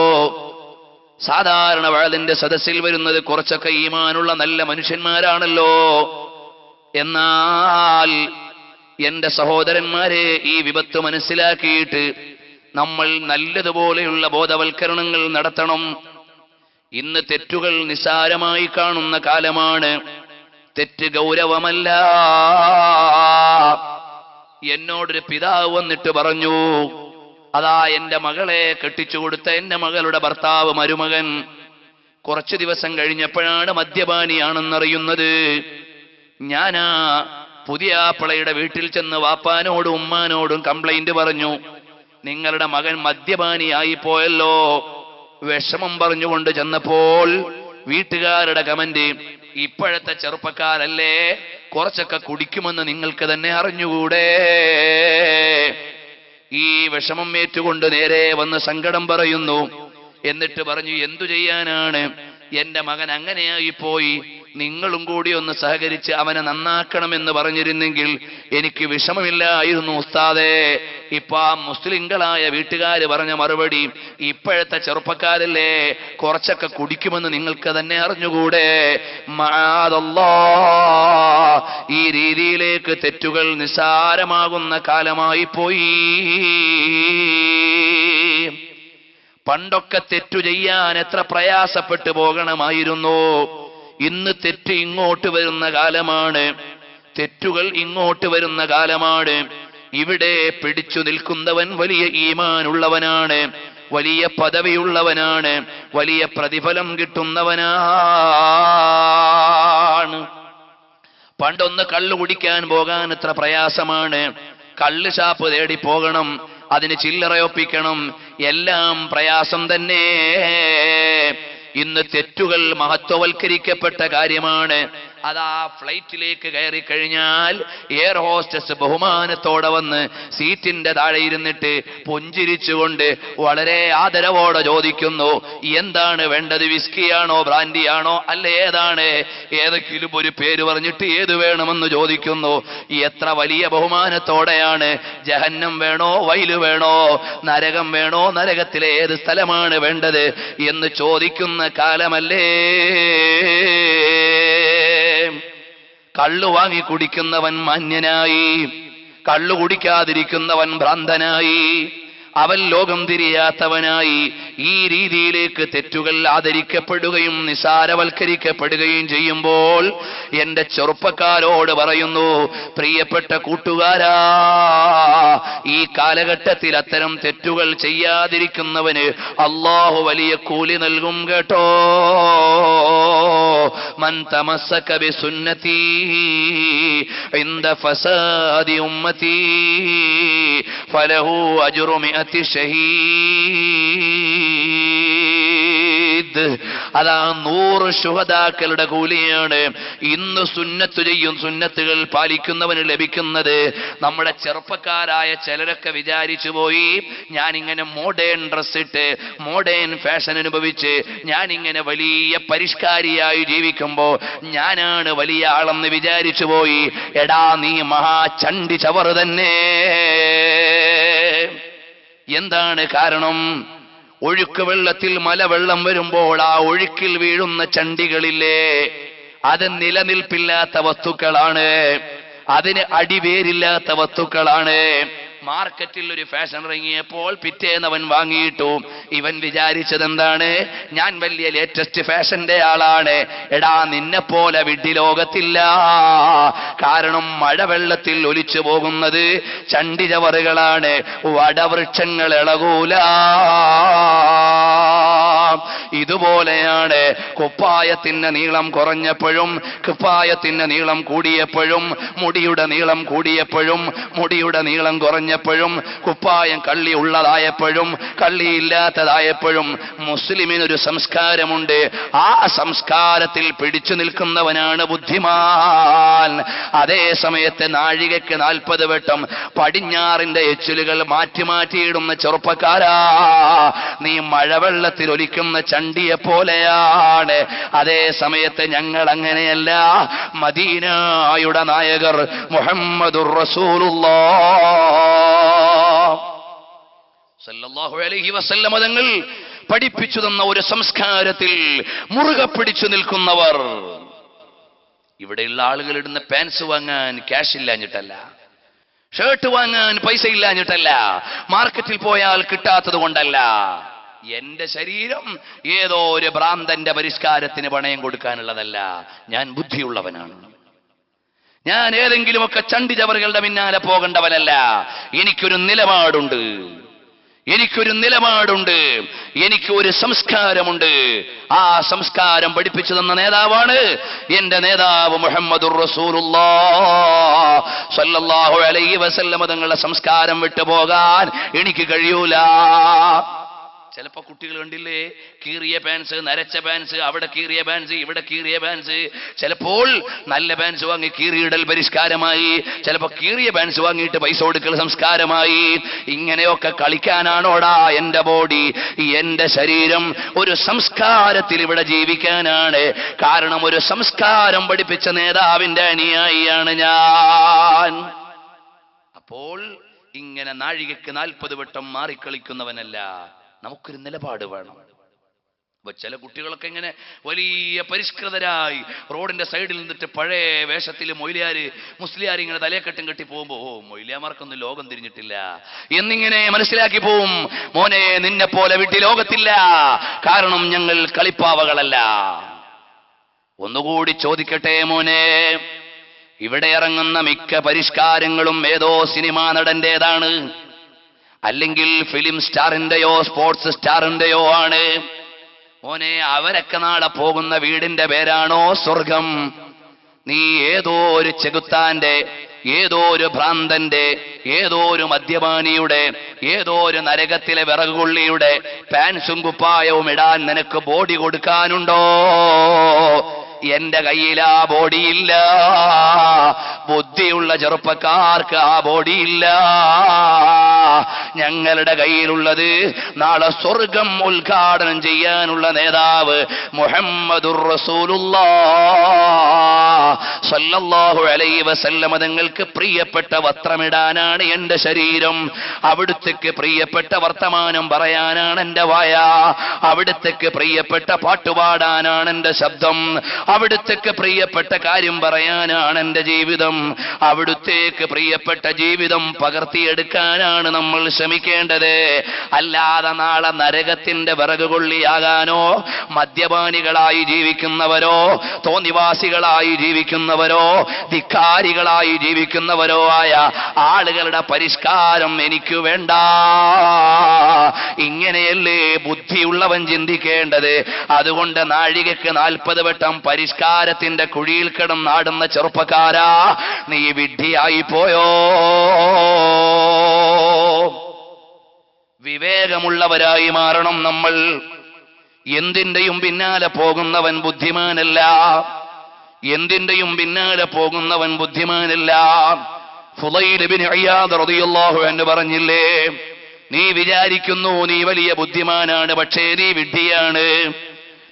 സാധാരണ വഅദിന്റെ സദസ്സിൽ വരുന്നത് കുറച്ചൊക്കെ ഈമാനുള്ള നല്ല മനുഷ്യന്മാരാണല്ലോ. എന്നാൽ എന്റെ സഹോദരന്മാരെ, ഈ വിപത്ത് മനസ്സിലാക്കിയിട്ട് നമ്മൾ നല്ലതുപോലെയുള്ള ബോധവൽക്കരണങ്ങൾ നടത്തണം. ഇന്ന് തെറ്റുകൾ നിസ്സാരമായി കാണുന്ന കാലമാണ്. തെറ്റ് ഗൗരവമല്ല. എന്നോടൊരു പിതാവ് വന്നിട്ട് പറഞ്ഞു, അതാ എന്റെ മകളെ കെട്ടിച്ചു കൊടുത്ത എന്റെ മകളുടെ ഭർത്താവ് മരുമകൻ കുറച്ചു ദിവസം കഴിഞ്ഞപ്പോഴാണ് മദ്യപാനിയാണെന്നറിയുന്നത്. ഞാനാ പുതിയാപ്പിളയുടെ വീട്ടിൽ ചെന്ന് വാപ്പാനോടും ഉമ്മാനോടും കംപ്ലൈന്റ് പറഞ്ഞു, നിങ്ങളുടെ മകൻ മദ്യപാനിയായി പോയല്ലോ. വിഷമം പറഞ്ഞുകൊണ്ട് ചെന്നപ്പോൾ വീട്ടുകാരുടെ കമന്റ്, ഇപ്പോഴത്തെ ചെറുപ്പക്കാരല്ലേ, കുറച്ചൊക്കെ കുടിക്കുമെന്ന് നിങ്ങൾക്ക് തന്നെ അറിഞ്ഞുകൂടെ. ഈ വിഷമം ഏറ്റുകൊണ്ട് നേരെ വന്ന് സങ്കടം പറയുന്നു. എന്നിട്ട് പറഞ്ഞു, എന്തു ചെയ്യാനാണ്, എന്റെ മകൻ അങ്ങനെയായി പോയി. നിങ്ങളും കൂടി ഒന്ന് സഹകരിച്ച് അവനെ നന്നാക്കണമെന്ന് പറഞ്ഞിരുന്നെങ്കിൽ എനിക്ക് വിഷമമില്ലായിരുന്നു ഉസ്താദേ. ഇപ്പൊ ആ മുസ്ലിങ്ങളായ വീട്ടുകാര് പറഞ്ഞ മറുപടി, ഇപ്പോഴത്തെ ചെറുപ്പക്കാരല്ലേ, കുറച്ചൊക്കെ കുടിക്കുമെന്ന് നിങ്ങൾക്ക് തന്നെ അറിഞ്ഞുകൂടെ. മഅദല്ലാഹ്, ഈ രീതിയിലേക്ക് തെറ്റുകൾ നിസ്സാരമാകുന്ന കാലമായി പോയി. പണ്ടൊക്കെ തെറ്റു ചെയ്യാൻ എത്ര പ്രയാസപ്പെട്ടു പോകണമായിരുന്നു. ഇന്ന് തെറ്റ് ഇങ്ങോട്ട് വരുന്ന കാലമാണ്, തെറ്റുകൾ ഇങ്ങോട്ട് വരുന്ന കാലമാണ്. ഇവിടെ പിടിച്ചു നിൽക്കുന്നവൻ വലിയ ഈമാനുള്ളവനാണ്, വലിയ പദവിയുള്ളവനാണ്, വലിയ പ്രതിഫലം കിട്ടുന്നവനാണ്. പണ്ടൊന്ന് കള്ളു കുടിക്കാൻ പോകാൻ എത്ര പ്രയാസമാണ്. കള്ള് ഷാപ്പ് തേടി പോകണം, അതിന് ചില്ലറയൊപ്പിക്കണം, എല്ലാം പ്രയാസം തന്നെ. ഇന്ന് തെറ്റുകൾ മഹത്വവൽക്കരിക്കപ്പെട്ട കാര്യമാണ്. അതാ ഫ്ലൈറ്റിലേക്ക് കയറി കഴിഞ്ഞാൽ എയർ ഹോസ്റ്റസ് ബഹുമാനത്തോടെ വന്ന് സീറ്റിന്റെ താഴെ ഇരുന്നിട്ട് പുഞ്ചിരിച്ചുകൊണ്ട് വളരെ ആദരവോടെ ചോദിക്കുന്നു, എന്താണ് വേണ്ടത്, വിസ്കിയാണോ ബ്രാൻഡിയാണോ അല്ല ഏതാണ്, ഏതെങ്കിലും ഒരു പേര് പറഞ്ഞിട്ട് ഏത് വേണമെന്ന് ചോദിക്കുന്നു. എത്ര വലിയ ബഹുമാനത്തോടെയാണ്. ജഹന്നം വേണോ വൈല് വേണോ, നരകം വേണോ നരകത്തിലെ ഏത് സ്ഥലമാണ് വേണ്ടത് എന്ന് ചോദിക്കുന്ന കാലമല്ലേ. കള്ളു വാങ്ങി കുടിക്കുന്നവൻ മാന്യനായി, കള്ളു കുടിക്കാതിരിക്കുന്നവൻ ഭ്രാന്തനായി, അവൻ ലോകം തിരിയാത്തവനായി. ഈ രീതിയിലേക്ക് തെറ്റുകൾ ആദരിക്കപ്പെടുകയും നിസാരവൽക്കരിക്കപ്പെടുകയും ചെയ്യുമ്പോൾ എന്റെ ചെറുപ്പക്കാരോട് പറയുന്നു, പ്രിയപ്പെട്ട കൂട്ടുകാരാ, ഈ കാലഘട്ടത്തിൽ അത്തരം തെറ്റുകൾ ചെയ്യാതിരിക്കുന്നവന് അല്ലാഹു വലിയ കൂലി നൽകും കേട്ടോ. മൻ തമസ്സക ബിസുന്നതി ഇൻദ ഫസാദി ഉമ്മതി ഫലഹു അജ്റു മിഅത്തി ഷഹീദ്. അതാ 100 ശുഹദാക്കളുടെ കൂലിയാണ് ഇന്ന് സുന്നത്തുകൾ പാലിക്കുന്നവന് ലഭിക്കുന്നത്. നമ്മുടെ ചെറുപ്പക്കാരായ ചിലരൊക്കെ വിചാരിച്ചു പോയി, ഞാനിങ്ങനെ മോഡേൺ ഡ്രസ് ഇട്ട് മോഡേൺ ഫാഷൻ അനുഭവിച്ച് ഞാനിങ്ങനെ വലിയ പരിഷ്കാരിയായി ജീവിക്കുമ്പോ ഞാനാണ് വലിയ ആളെന്ന് വിചാരിച്ചു പോയി. എടാ, നീ മഹാചണ്ഡി ചവറ് തന്നെ. എന്താണ് കാരണം? ഒഴുക്ക് വെള്ളത്തിൽ മലവെള്ളം വരുമ്പോൾ ആ ഒഴുക്കിൽ വീഴുന്ന ചണ്ടികളില്ലേ, അത് നിലനിൽപ്പില്ലാത്ത വസ്തുക്കളാണ്, അതിന് അടിവേരില്ലാത്ത വസ്തുക്കളാണ്. മാർക്കറ്റിൽ ഒരു ഫാഷൻ ഇറങ്ങിയപ്പോൾ പിറ്റേന്നവൻ വാങ്ങിയിട്ടു. ഇവൻ വിചാരിച്ചത് എന്താണ്, ഞാൻ വലിയ ലേറ്റസ്റ്റ് ഫാഷന്റെ ആളാണ്. എടാ, നിന്നെ പോലെ വിഡ്ഢി ലോകത്തില്ല. കാരണം മഴവെള്ളത്തിൽ ഒലിച്ചു പോകുന്നത് ചണ്ടിചവറുകളാണ്, വടവൃക്ഷങ്ങൾ ഇളകൂല. ഇതുപോലെയാണ് കുപ്പായത്തിന്റെ നീളം കുറഞ്ഞപ്പോഴും കുപ്പായത്തിന്റെ നീളം കൂടിയപ്പോഴും മുടിയുടെ നീളം കൂടിയപ്പോഴും മുടിയുടെ നീളം കുറഞ്ഞപ്പോഴും കുപ്പായം കള്ളി ഉള്ളതായപ്പോഴും കള്ളിയില്ലാത്തതായപ്പോഴും മുസ്ലിമിനൊരു സംസ്കാരമുണ്ട്. ആ സംസ്കാരത്തിൽ പിടിച്ചു നിൽക്കുന്നവനാണ് ബുദ്ധിമാൻ. അതേ സമയത്ത് നാഴികയ്ക്ക് 40 വട്ടം പടിഞ്ഞാറിന്റെ എച്ചിലുകൾ മാറ്റി മാറ്റിയിടുന്ന ചെറുപ്പക്കാരാ, നീ മഴവെള്ളത്തിൽ ഒലിക്കുന്ന ചണ്ടിയെ പോലെയാണ്. അതേ സമയത്ത് ഞങ്ങൾ അങ്ങനെയല്ല. മദീനയുടെ നായകർ മുഹമ്മദുർ റസൂലുള്ളാഹ് സല്ലല്ലാഹു അലൈഹി വസല്ലം തങ്ങൾ പഠിപ്പിച്ചു തന്ന ഒരു സംസ്കാരത്തിൽ മുറുകെ പിടിച്ചു നിൽക്കുന്നവർ. ഇവിടെയുള്ള ആളുകൾ ഇടുന്ന പാൻസ് വാങ്ങാൻ ക്യാഷ് ഇല്ലാഞ്ഞിട്ടല്ല, ഷർട്ട് വാങ്ങാൻ പൈസ ഇല്ലാഞ്ഞിട്ടല്ല, മാർക്കറ്റിൽ പോയാൽ കിട്ടാത്തത് കൊണ്ടല്ല. എന്റെ ശരീരം ഏതോ ഒരു ഭ്രാന്തന്റെ പരിഷ്കാരത്തിന് പണയം കൊടുക്കാനുള്ളതല്ല. ഞാൻ ബുദ്ധിയുള്ളവനാണ്. ഞാൻ ഏതെങ്കിലുമൊക്കെ ചണ്ടിചവറുകളുടെ പിന്നാലെ പോകേണ്ടവനല്ല. എനിക്കൊരു നിലപാടുണ്ട്. എനിക്കൊരു നിലപാടുണ്ട്, എനിക്ക് ഒരു സംസ്കാരമുണ്ട്. ആ സംസ്കാരം പഠിപ്പിച്ചു തന്ന നേതാവാണ് എന്റെ നേതാവ് മുഹമ്മദുർ റസൂലുള്ളാഹ് സ്വല്ലല്ലാഹു അലൈഹി വസല്ലം. തങ്ങളുടെ സംസ്കാരം വിട്ടുപോകാൻ എനിക്ക് കഴിയൂല. ചിലപ്പോ കുട്ടികൾ കണ്ടില്ലേ, കീറിയ പാൻസ്, നരച്ച പാൻസ്, അവിടെ കീറിയ പാൻസ്, ഇവിടെ കീറിയ പാൻസ്. ചിലപ്പോൾ നല്ല പാൻസ് വാങ്ങി കീറിയിടൽ പരിഷ്കാരമായി, ചിലപ്പോ കീറിയ പാൻസ് വാങ്ങിയിട്ട് പൈസ കൊടുക്കൽ സംസ്കാരമായി. ഇങ്ങനെയൊക്കെ കളിക്കാനാണോടാ എന്റെ ബോഡി, എന്റെ ശരീരം? ഒരു സംസ്കാരത്തിൽ ഇവിടെ ജീവിക്കാനാണ്. കാരണം ഒരു സംസ്കാരം പഠിപ്പിച്ച നേതാവിന്റെ അനുയായിയാണ് ഞാൻ. അപ്പോൾ ഇങ്ങനെ നാഴികക്ക് 40 വട്ടം മാറിക്കളിക്കുന്നവനല്ല. നമുക്കൊരു നിലപാട് വേണം. അപ്പൊ ചില കുട്ടികളൊക്കെ ഇങ്ങനെ വലിയ പരിഷ്കൃതരായി റോഡിന്റെ സൈഡിൽ നിന്നിട്ട് പഴയ വേഷത്തിൽ മുസ്ലിയാർ ഇങ്ങനെ തലയെക്കെട്ടും കെട്ടി പോകുമ്പോ, ഓ മൊയ്ലിയാമാർക്കൊന്നും ലോകം തിരിഞ്ഞിട്ടില്ല എന്നിങ്ങനെ മനസ്സിലാക്കി പോവും. മോനെ, നിന്നെ പോലെ വിട്ടി ലോകത്തില്ല. കാരണം ഞങ്ങൾ കളിപ്പാവകളല്ല. ഒന്നുകൂടി ചോദിക്കട്ടെ മോനെ, ഇവിടെ ഇറങ്ങുന്ന മിക്ക പരിഷ്കാരങ്ങളും ഏതോ സിനിമാ നടന്റേതാണ്, അല്ലെങ്കിൽ ഫിലിം സ്റ്റാറിന്റെയോ സ്പോർട്സ് സ്റ്റാറിന്റെയോ ആണ്. മോനെ, അവരൊക്കെ നാളെ പോകുന്ന വീടിന്റെ പേരാണോ സ്വർഗം? നീ ഏതോ ഒരു ചെകുത്താന്റെ, ഏതോ ഒരു ഭ്രാന്തന്റെ, ഏതോ ഒരു മദ്യപാനിയുടെ, ഏതോ ഒരു നരകത്തിലെ വിറകുകൊള്ളിയുടെ പാൻസും കുപ്പായവും ഇടാൻ നിനക്ക് ബോഡി കൊടുക്കാനുണ്ടോ? എന്റെ കയ്യിൽ ആ ബോഡിയില്ല. ബുദ്ധിയുള്ള ചെറുപ്പക്കാർക്ക് ആ ബോഡിയില്ല. ഞങ്ങളുടെ കയ്യിലുള്ളത് നാളെ സ്വർഗം ഉദ്ഘാടനം ചെയ്യാനുള്ള നേതാവ് മുഹമ്മദുർ റസൂലുള്ളാഹ് സ്വല്ലല്ലാഹു അലൈഹി വസല്ലം. തങ്ങൾക്ക് പ്രിയപ്പെട്ട വസ്ത്രമിടാനാണ് എന്റെ ശരീരം. അവിടുത്തേക്ക് പ്രിയപ്പെട്ട വർത്തമാനം പറയാനാണ് എന്റെ വായ. അവിടുത്തേക്ക് പ്രിയപ്പെട്ട പാട്ടുപാടാനാണ് എന്റെ ശബ്ദം. അവിടുത്തേക്ക് പ്രിയപ്പെട്ട കാര്യം പറയാനാണ് എന്റെ ജീവിതം. അവിടുത്തേക്ക് പ്രിയപ്പെട്ട ജീവിതം പകർത്തിയെടുക്കാനാണ് നമ്മൾ ശ്രമിക്കേണ്ടത്. അല്ലാതെ നാളെ നരകത്തിന്റെ വിറകുകൊള്ളിയാകാനോ, മദ്യപാനികളായി ജീവിക്കുന്നവരോ, തോന്നിവാസികളായി ജീവിക്കുന്നവരോ, ധിക്കാരികളായി ജീവിക്കുന്നവരോ ആയ ആളുകളുടെ പരിഷ്കാരം എനിക്ക് വേണ്ട. ഇങ്ങനെയല്ലേ ബുദ്ധിയുള്ളവൻ ചിന്തിക്കേണ്ടത്. അതുകൊണ്ട് നാഴികക്ക് 40 വട്ടം പരിഷ്കാരത്തിന്റെ കുഴിയിൽ കിടന്നാടുന്ന ചെറുപ്പക്കാരാ, നീ വിഡ്ഢിയായി പോയോ? വിവേകമുള്ളവരായി മാറണം നമ്മൾ. എന്തിന്റെയും പിന്നാലെ പോകുന്നവൻ ബുദ്ധിമാനല്ല. എന്തിന്റെയും പിന്നാലെ പോകുന്നവൻ ബുദ്ധിമാനല്ല. ഫുളൈൽ ഇബ്നു ഇയാദ് റളിയല്ലാഹു അൻഹു പറഞ്ഞില്ലേ, നീ വിചാരിക്കുന്നു നീ വലിയ ബുദ്ധിമാനാണ്, പക്ഷേ നീ വിഡ്ഢിയാണ്.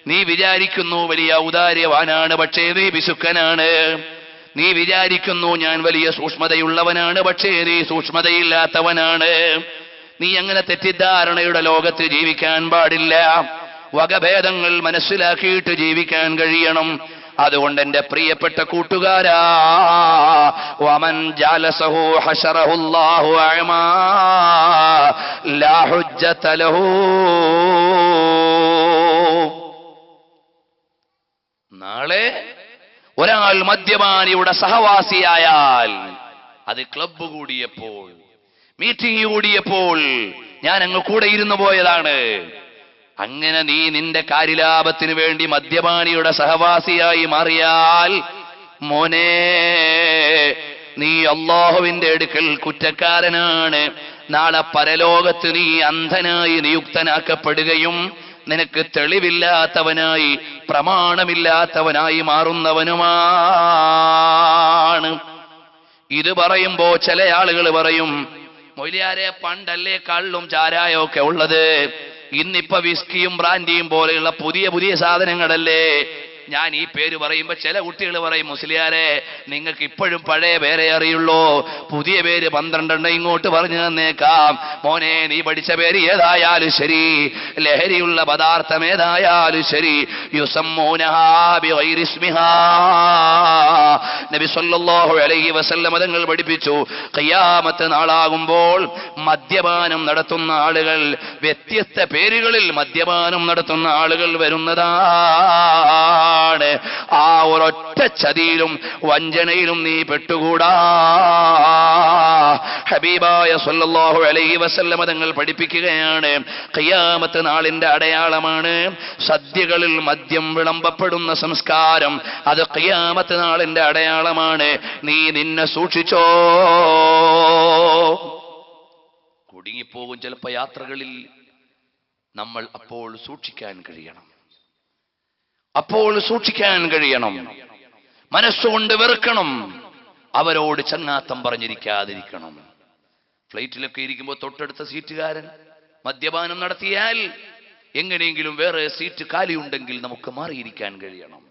നീ വിചാരിക്കുന്നു വലിയ ഔദാര്യവാനാണ്, പക്ഷേ നീ പിശുക്കനാണ്. നീ വിചാരിക്കുന്നു ഞാൻ വലിയ സൂക്ഷ്മതയുള്ളവനാണ്, പക്ഷേ നീ സൂക്ഷ്മതയില്ലാത്തവനാണ്. നീ അങ്ങനെ തെറ്റിദ്ധാരണയുടെ ലോകത്ത് ജീവിക്കാൻ പാടില്ല. വകഭേദങ്ങൾ മനസ്സിലാക്കിയിട്ട് ജീവിക്കാൻ കഴിയണം. അതുകൊണ്ട് എന്റെ പ്രിയപ്പെട്ട കൂട്ടുകാരാ, വമൻ ജാലസഹു ഹശറഹുല്ലാഹു അഅമാ ലാ ഹുജ്ജത ലഹു. നാളെ ഒരാൾ മദ്യപാനിയുടെ സഹവാസിയായാൽ, അത് ക്ലബ്ബ് കൂടിയപ്പോൾ, മീറ്റിംഗ് കൂടിയപ്പോൾ ഞാൻ അങ്ങ് കൂടെ ഇരുന്നു പോയതാണ്. അങ്ങനെ നീ നിന്റെ കാര്യലാഭത്തിന് വേണ്ടി മദ്യപാനിയുടെ സഹവാസിയായി മാറിയാൽ, മോനെ, നീ അല്ലാഹുവിന്റെ അടുക്കൽ കുറ്റക്കാരനാണ്. നാളെ പരലോകത്ത് നീ അന്ധനായി നിയുക്തനാക്കപ്പെടുകയും നിനക്ക് തെളിവില്ലാത്തവനായി, പ്രമാണമില്ലാത്തവനായി മാറുന്നവനുമാണ്. ഇത് പറയുമ്പോ ചില ആളുകൾ പറയും, മൊയ്ലിയാരെ പണ്ടല്ലേ കള്ളും ചാരായോ ഒക്കെ ഉള്ളത്, ഇന്നിപ്പോ വിസ്കിയും ബ്രാൻഡിയും പോലെയുള്ള പുതിയ പുതിയ സാധനങ്ങളല്ലേ. ഞാൻ ഈ പേര് പറയുമ്പോ ചില കുട്ടികൾ പറയും, മുസ്ലിയാരെ നിങ്ങൾക്ക് ഇപ്പോഴും പഴയ പേരെ അറിയുള്ളൂ, പുതിയ പേര് 12 ഇങ്ങോട്ട് പറഞ്ഞു തന്നേക്കാം. മോനെ, നീ പഠിച്ച പേര് ഏതായാലും ശരി, ലഹരിയുള്ള പദാർത്ഥം ഏതായാലും ശരി, യുസമ്മൂനഹാ ബിഗൈരി ഇസ്മിഹാ. നബി സല്ലല്ലാഹു അലൈഹി വസല്ലം തങ്ങൾ പഠിപ്പിച്ചു, ഖിയാമത്ത് നാളാകുമ്പോൾ മദ്യപാനം നടത്തുന്ന ആളുകൾ, വ്യത്യസ്ത പേരുകളിൽ മദ്യപാനം നടത്തുന്ന ആളുകൾ വരുന്നതാണ്. ആ ഒരൊറ്റ ചതിയിലും വഞ്ചനയിലും നീ പെട്ടുകൂടാ. ഹബീബായ സല്ലല്ലാഹു അലൈഹി വസല്ലമ തങ്ങൾ പഠിപ്പിക്കുകയാണ്, ഖിയാമത്ത് നാളിന്റെ അടയാളമാണ് സദ്യകളിൽ മദ്യം വിളമ്പപ്പെടുന്ന സംസ്കാരം. അത് ഖിയാമത്ത് നാളിന്റെ അടയാളമാണ്. നീ നിന്നെ സൂക്ഷിച്ചോ. കുടുങ്ങിപ്പോകും ചിലപ്പോൾ യാത്രകളിൽ. നമ്മൾ അപ്പോൾ സൂക്ഷിക്കാൻ കഴിയണം, അപ്പോൾ സൂക്ഷിക്കാൻ കഴിയണം. മനസ്സുകൊണ്ട് വെറുക്കണം, അവരോട് ചങ്ങാത്തം പറഞ്ഞിരിക്കാതിരിക്കണം. ഫ്ലൈറ്റിലൊക്കെ ഇരിക്കുമ്പോൾ തൊട്ടടുത്ത സീറ്റുകാരൻ മദ്യപാനം നടത്തിയാൽ എങ്ങനെയെങ്കിലും വേറെ സീറ്റ് കാലിയുണ്ടെങ്കിൽ നമുക്ക് മാറിയിരിക്കാൻ കഴിയണം.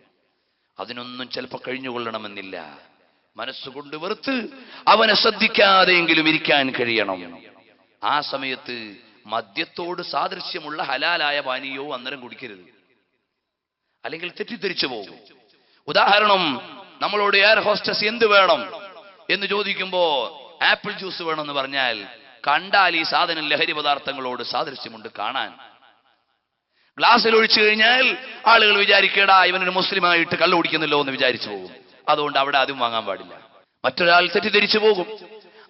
അതിനൊന്നും ചിലപ്പോൾ കഴിഞ്ഞുകൊള്ളണമെന്നില്ല. മനസ്സുകൊണ്ട് വെറുത്ത് അവനെ ശ്രദ്ധിക്കാതെയെങ്കിലും ഇരിക്കാൻ കഴിയണം. ആ സമയത്ത് മദ്യത്തോട് സാദൃശ്യമുള്ള ഹലാലായ പാനീയവും അന്നേരം കുടിക്കരുത്, അല്ലെങ്കിൽ തെറ്റിദ്ധരിച്ചു പോകും. ഉദാഹരണം, നമ്മളോട് എയർ ഹോസ്റ്റസ് എന്ത് വേണം എന്ന് ചോദിക്കുമ്പോ ആപ്പിൾ ജ്യൂസ് വേണമെന്ന് പറഞ്ഞാൽ കണ്ടാൽ ഈ സാധനം ലഹരി പദാർത്ഥങ്ങളോട് സാദൃശ്യമുണ്ട് കാണാൻ. ഗ്ലാസ്സിൽ ഒഴിച്ചു കഴിഞ്ഞാൽ ആളുകൾ വിചാരിക്കേടാ ഇവനൊരു മുസ്ലിമായിട്ട് കള്ളു കുടിക്കുന്നില്ലോ എന്ന് വിചാരിച്ചു പോകും. അതുകൊണ്ട് അവിടെ അതും വാങ്ങാൻ പാടില്ല. മറ്റൊരാൾ തെറ്റിദ്ധരിച്ചു പോകും.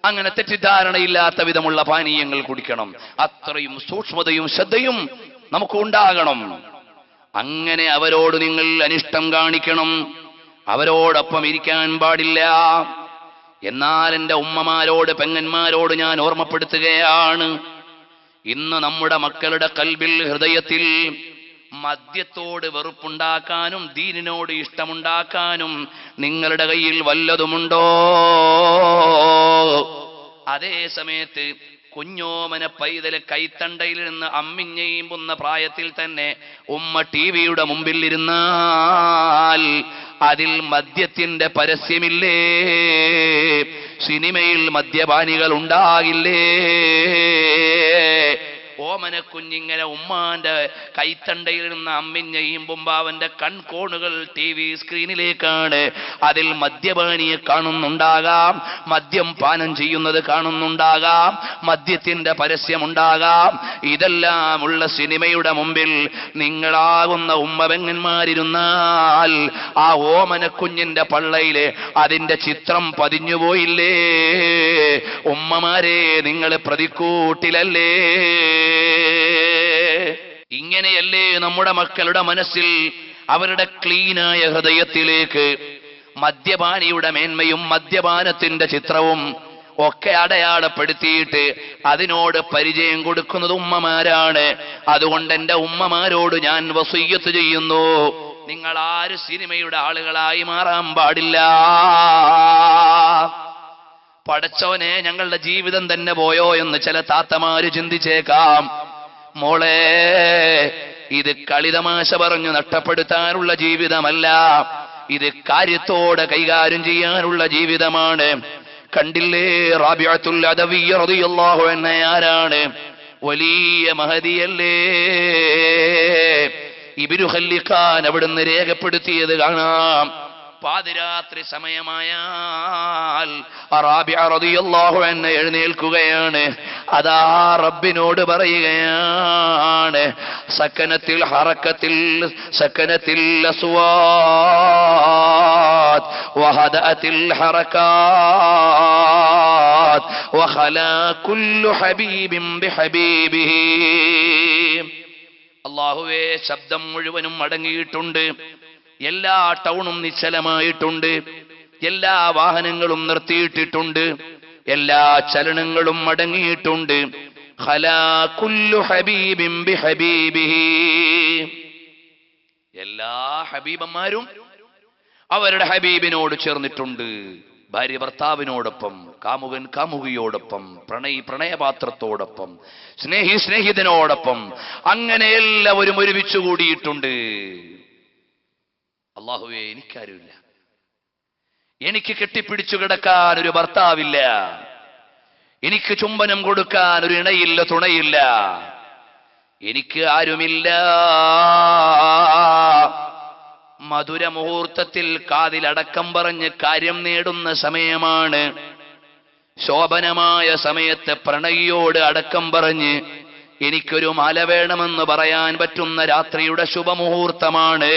അങ്ങനെ തെറ്റിദ്ധാരണയില്ലാത്ത വിധമുള്ള പാനീയങ്ങൾ കുടിക്കണം. അത്രയും സൂക്ഷ്മതയും ശ്രദ്ധയും നമുക്ക് ഉണ്ടാകണം. അങ്ങനെ അവരോട് നിങ്ങൾ അനിഷ്ടം കാണിക്കണം, അവരോടൊപ്പം ഇരിക്കാൻ പാടില്ല. എന്നാൽ എൻ്റെ ഉമ്മമാരോട് പെങ്ങന്മാരോട് ഞാൻ ഓർമ്മപ്പെടുത്തുകയാണ്, ഇന്ന് നമ്മുടെ മക്കളുടെ കൽബിൽ ഹൃദയത്തിൽ മദ്യത്തോട് വെറുപ്പുണ്ടാക്കാനും ദീനിനോട് ഇഷ്ടമുണ്ടാക്കാനും നിങ്ങളുടെ കയ്യിൽ വല്ലതുമുണ്ടോ? അതേ സമയത്ത് കുഞ്ഞോമന പൈതല് കൈത്തണ്ടയിൽ നിന്ന് അമ്മിഞ്ഞെയ്യുന്ന പ്രായത്തിൽ തന്നെ ഉമ്മ ടിവിയുടെ മുമ്പിൽ ഇരുന്നാൽ അതിൽ മദ്യത്തിന്റെ പരസ്യമില്ലേ? സിനിമയിൽ മദ്യപാനികൾ ഉണ്ടാകില്ലേ? ഓമന കുഞ്ഞിങ്ങനെ ഉമ്മാന്റെ കൈത്തണ്ടയിൽ നിന്ന് അമ്മിഞ്ഞെയ്യുമ്പോ അവന്റെ കൺകോണുകൾ ടി വി സ്ക്രീനിലേക്കാണ്. അതിൽ മദ്യപാനിയെ കാണുന്നുണ്ടാകാം, മദ്യം പാനം ചെയ്യുന്നത് കാണുന്നുണ്ടാകാം, മദ്യത്തിന്റെ പരസ്യമുണ്ടാകാം. ഇതെല്ലാം ഉള്ള സിനിമയുടെ മുമ്പിൽ നിങ്ങളാകുന്ന ഉമ്മപെങ്ങന്മാരിരുന്നാൽ ആ ഓമന കുഞ്ഞിന്റെ പള്ളയില് അതിന്റെ ചിത്രം പതിഞ്ഞുപോയില്ലേ? ഉമ്മമാരെ, നിങ്ങൾ പ്രതിക്കൂട്ടിലല്ലേ? ഇങ്ങനെയല്ലേ നമ്മുടെ മക്കളുടെ മനസ്സിൽ, അവരുടെ ക്ലീനായ ഹൃദയത്തിലേക്ക് മദ്യപാനിയുടെ മേന്മയും മദ്യപാനത്തിന്റെ ചിത്രവും ഒക്കെ അടയാളപ്പെടുത്തിയിട്ട് അതിനോട് പരിചയം കൊടുക്കുന്നത് ഉമ്മമാരാണ്. അതുകൊണ്ട് എൻ്റെ ഉമ്മമാരോട് ഞാൻ വസിയ്യത്ത് ചെയ്യുന്നു, നിങ്ങൾ ആര് സിനിമയുടെ ആളുകളായി മാറാൻ പാടില്ല. പടച്ചോനെ, ഞങ്ങളുടെ ജീവിതം തന്നെ പോയോ എന്ന് ചില താത്തമാര് ചിന്തിച്ചേക്കാം. മോളെ, ഇത് കളിതമാശ പറഞ്ഞു നഷ്ടപ്പെടുത്താനുള്ള ജീവിതമല്ല, ഇത് കാര്യത്തോടെ കൈകാര്യം ചെയ്യാനുള്ള ജീവിതമാണ്. കണ്ടില്ലേ, റാബിഅത്തുൽ അദവിയ്യ റളിയല്ലാഹു അൻഹ ആരാണ്? വലിയ മഹദിയല്ലേ? ഇബ്നു ഖല്ലിഖാൻ അവിടുന്ന് രേഖപ്പെടുത്തിയത് കാണാം. പാതിരാത്രി സമയമായാൽ റാബിഅ റളിയല്ലാഹു അൻഹ എഴുന്നേൽക്കുകയാണ്. അതാ റബ്ബിനോട് പറയുകയാണ്, സക്കനത്തിൽ ഹറക്കത്തിൽ സക്കനത്തിൽ അസ്വാത് വഹദഅത്തിൽ ഹറകാത് വഖലാ കുല്ലു ഹബീബിൻ ബിഹബീബിഹി. അല്ലാഹുവേ, ശബ്ദം മുഴുവനും അടങ്ങിയിട്ടുണ്ട്, എല്ലാ ടൗണും നിശ്ചലമായിട്ടുണ്ട്, എല്ലാ വാഹനങ്ങളും നിർത്തിയിട്ടിട്ടുണ്ട്, എല്ലാ ചലനങ്ങളും അടങ്ങിയിട്ടുണ്ട്. ഖലാ കുല്ലു ഹബീബിൻ ബിഹബീബിഹി. എല്ലാ ഹബീബന്മാരും അവരുടെ ഹബീബിനോട് ചേർന്നിട്ടുണ്ട്. ഭാര്യ ഭർത്താവിനോടൊപ്പം, കാമുകൻ കാമുകിയോടൊപ്പം, പ്രണയി പ്രണയപാത്രത്തോടൊപ്പം, സ്നേഹി സ്നേഹിതനോടൊപ്പം, അങ്ങനെ എല്ലാവരും ഒരുമിച്ച് കൂടിയിട്ടുണ്ട്. അല്ലാഹുവേ, എനിക്കാരുമില്ല, എനിക്ക് കെട്ടിപ്പിടിച്ചു കിടക്കാൻ ഒരു ഭർത്താവില്ല, എനിക്ക് ചുംബനം കൊടുക്കാൻ ഒരു ഇണയില്ല, തുണയില്ല, എനിക്ക് ആരുമില്ല. മധുര മുഹൂർത്തത്തിൽ കാതിലടക്കം പറഞ്ഞ് കാര്യം നേടുന്ന സമയമാണ്. ശോഭനമായ സമയത്ത് പ്രണയിയോട് അടക്കം പറഞ്ഞ് എനിക്കൊരു മാല വേണമെന്ന് പറയാൻ പറ്റുന്ന രാത്രിയുടെ ശുഭമുഹൂർത്തമാണ്.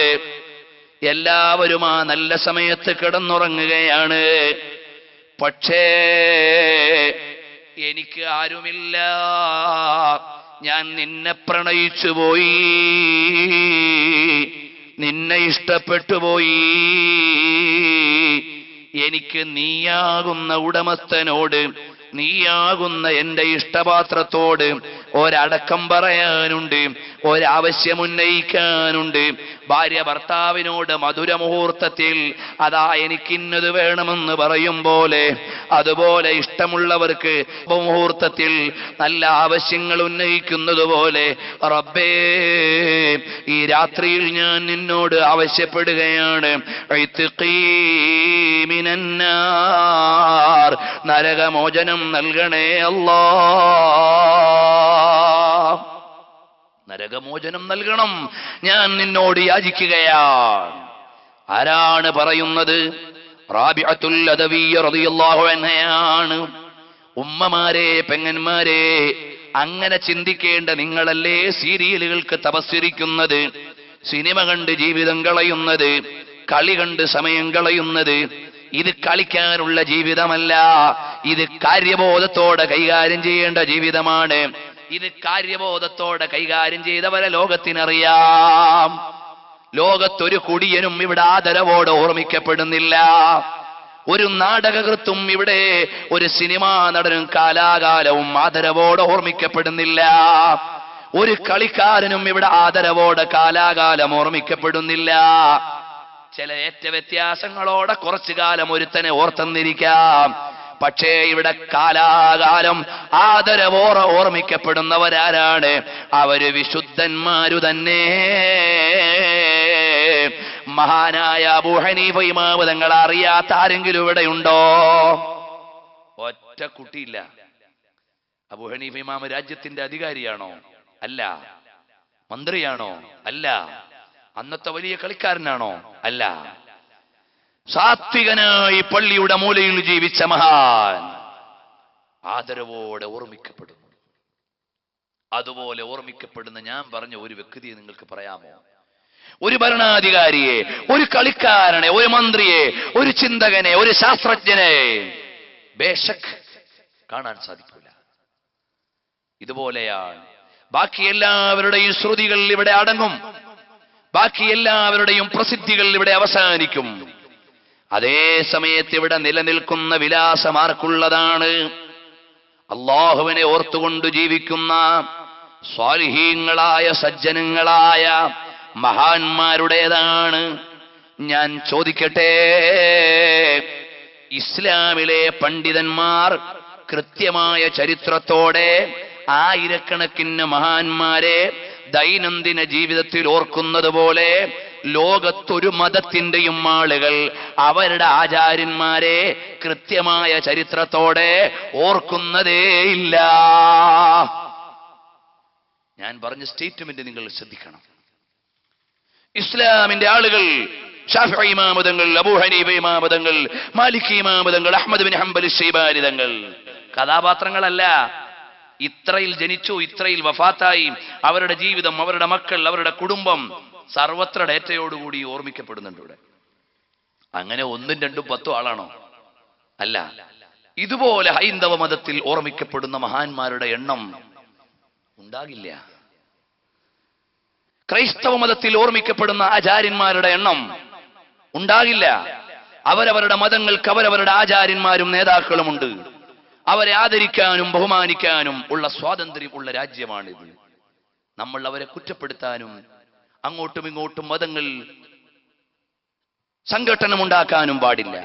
എല്ലാവരും ആ നല്ല സമയത്ത് കിടന്നുറങ്ങുകയാണ്. പക്ഷേ എനിക്ക് ആരുമില്ല, ഞാൻ നിന്നെ പ്രണയിച്ചു പോയി, നിന്നെ ഇഷ്ടപ്പെട്ടു പോയി. എനിക്ക് നീയാകുന്ന ഉടമസ്ഥനോട്, നീയാകുന്ന എന്റെ ഇഷ്ടപാത്രത്തോട് ഒരടക്കം പറയാനുണ്ട്, ഒരാവശ്യമുന്നയിക്കാനുണ്ട്. ഭാര്യ ഭർത്താവിനോട് മധുര മുഹൂർത്തത്തിൽ അതാ എനിക്കിന്നത് വേണമെന്ന് പറയും പോലെ, അതുപോലെ ഇഷ്ടമുള്ളവർക്ക് മുഹൂർത്തത്തിൽ നല്ല ആവശ്യങ്ങൾ ഉന്നയിക്കുന്നത് പോലെ, റബ്ബേ ഈ രാത്രിയിൽ ഞാൻ നിന്നോട് ആവശ്യപ്പെടുകയാണ്, നരകമോചനം നൽകണേ അല്ലാ, നരകമോചനം നൽകണം, ഞാൻ നിന്നോട് യാചിക്കുകയാണ്. ആരാണ് പറയുന്നത്? റാബിഅത്തുൽ അദവിയ്യ റളിയല്ലാഹു അൻഹയാണ്. ഉമ്മമാരെ, പെങ്ങന്മാരെ, അങ്ങനെ ചിന്തിക്കേണ്ട നിങ്ങളല്ലേ സീരിയലുകൾക്ക് തപസ്സിരിക്കുന്നത്, സിനിമ കണ്ട് ജീവിതം കളയുന്നത്, കളി കണ്ട് സമയം കളയുന്നത്. ഇത് കളിക്കാനുള്ള ജീവിതമല്ല, ഇത് കാര്യബോധത്തോടെ കൈകാര്യം ചെയ്യേണ്ട ജീവിതമാണ്. ഇത് കാര്യബോധത്തോടെ കൈകാര്യം ചെയ്തവരെ ലോകത്തിനറിയാം. ലോകത്തൊരു കുടിയനും ഇവിടെ ആദരവോടെ ഓർമ്മിക്കപ്പെടുന്നില്ല, ഒരു നാടകകൃത്തും ഇവിടെ, ഒരു സിനിമാ നടനും കാലാകാലവും ആദരവോടെ ഓർമ്മിക്കപ്പെടുന്നില്ല, ഒരു കളിക്കാരനും ഇവിടെ ആദരവോടെ കാലാകാലം ഓർമ്മിക്കപ്പെടുന്നില്ല. ചില ഏറ്റ വ്യത്യാസങ്ങളോടെ കുറച്ചു കാലം ഒരുത്തനെ ഓർത്തെന്നിരിക്കാം, പക്ഷേ ഇവിടെ കാലാകാലം ആദരവോടെ ഓർമ്മിക്കപ്പെടുന്നവരാരാണ്? അവര് വിശുദ്ധന്മാരു തന്നെ. മഹാനായ അബൂ ഹനീഫ ഇമാം തങ്ങൾ അറിയാത്ത ആരെങ്കിലും ഇവിടെ ഉണ്ടോ? ഒറ്റ കുട്ടിയില്ല. അബൂ ഹനീഫ ഇമാം രാജ്യത്തിന്റെ അധികാരിയാണോ? അല്ല. മന്ത്രിയാണോ? അല്ല. അന്നത്തെ വലിയ കളിക്കാരനാണോ? അല്ല. സാത്വികനായി പള്ളിയുടെ മൂലയിൽ ജീവിച്ച മഹാൻ ആദരവോടെ ഓർമ്മിക്കപ്പെടുന്നു. അതുപോലെ ഓർമ്മിക്കപ്പെടുന്ന ഞാൻ പറഞ്ഞ ഒരു വ്യക്തിയെ നിങ്ങൾക്ക് പറയാമോ? ഒരു ഭരണാധികാരിയെ, ഒരു കളിക്കാരനെ, ഒരു മന്ത്രിയെ, ഒരു ചിന്തകനെ, ഒരു ശാസ്ത്രജ്ഞനെ ബേശക് കാണാൻ സാധിക്കില്ല. ഇതുപോലെയാണ് ബാക്കി എല്ലാവരുടെയും ശ്രുതികൾ ഇവിടെ അടങ്ങും, ബാക്കി എല്ലാവരുടെയും പ്രസിദ്ധികൾ ഇവിടെ അവസാനിക്കും. അതേ സമയത്ത് ഇവിടെ നിലനിൽക്കുന്ന വിലാസമാർക്കുള്ളതാണ്? അള്ളാഹുവിനെ ഓർത്തുകൊണ്ട് ജീവിക്കുന്ന സ്വാലിഹീങ്ങളായ സജ്ജനങ്ങളായ മഹാന്മാരുടേതാണ്. ഞാൻ ചോദിക്കട്ടെ, ഇസ്ലാമിലെ പണ്ഡിതന്മാർ കൃത്യമായ ചരിത്രത്തോടെ ആയിരക്കണക്കിന് മഹാന്മാരെ ദൈനംദിന ജീവിതത്തിൽ ഓർക്കുന്നത് പോലെ ലോകത്തൊരു മതത്തിന്റെയും ആളുകൾ അവരുടെ ആചാര്യന്മാരെ കൃത്യമായ ചരിത്രത്തോടെ ഓർക്കുന്നതേയില്ല. ഞാൻ പറഞ്ഞ സ്റ്റേറ്റ്മെന്റ് നിങ്ങൾ ശ്രദ്ധിക്കണം. ഇസ്ലാമിന്റെ ആളുകൾ ശാഫിഈ ഇമാം തങ്ങൾ, അബൂ ഹനീഫ ഇമാം തങ്ങൾ, മാലിക് ഇമാം തങ്ങൾ, അഹ്മദ് ബിൻ ഹംബൽ ശൈബാനി തങ്ങൾ കഥാപാത്രങ്ങളല്ല. ഇത്രയിൽ ജനിച്ചു, ഇത്രയിൽ വഫാത്തായി, അവരുടെ ജീവിതം, അവരുടെ മക്കൾ, അവരുടെ കുടുംബം സർവത്ര ഡേറ്റയോടുകൂടി ഓർമ്മിക്കപ്പെടുന്നുണ്ട് ഇവിടെ. അങ്ങനെ 1, 2, 10 ആളാണോ? അല്ല. ഇതുപോലെ ഹൈന്ദവ മതത്തിൽ ഓർമ്മിക്കപ്പെടുന്ന മഹാന്മാരുടെ എണ്ണം ഉണ്ടാകില്ല. ക്രൈസ്തവ മതത്തിൽ ഓർമ്മിക്കപ്പെടുന്ന ആചാര്യന്മാരുടെ എണ്ണം ഉണ്ടാകില്ല. അവരവരുടെ മതങ്ങൾക്ക് അവരവരുടെ ആചാര്യന്മാരും നേതാക്കളുമുണ്ട്. അവരെ ആദരിക്കാനും ബഹുമാനിക്കാനും ഉള്ള സ്വാതന്ത്ര്യം ഉള്ള രാജ്യമാണിത്. നമ്മൾ അവരെ കുറ്റപ്പെടുത്താനും അങ്ങോട്ടും ഇങ്ങോട്ടും മതങ്ങൾ സംഘട്ടനമുണ്ടാക്കാനും പാടില്ല.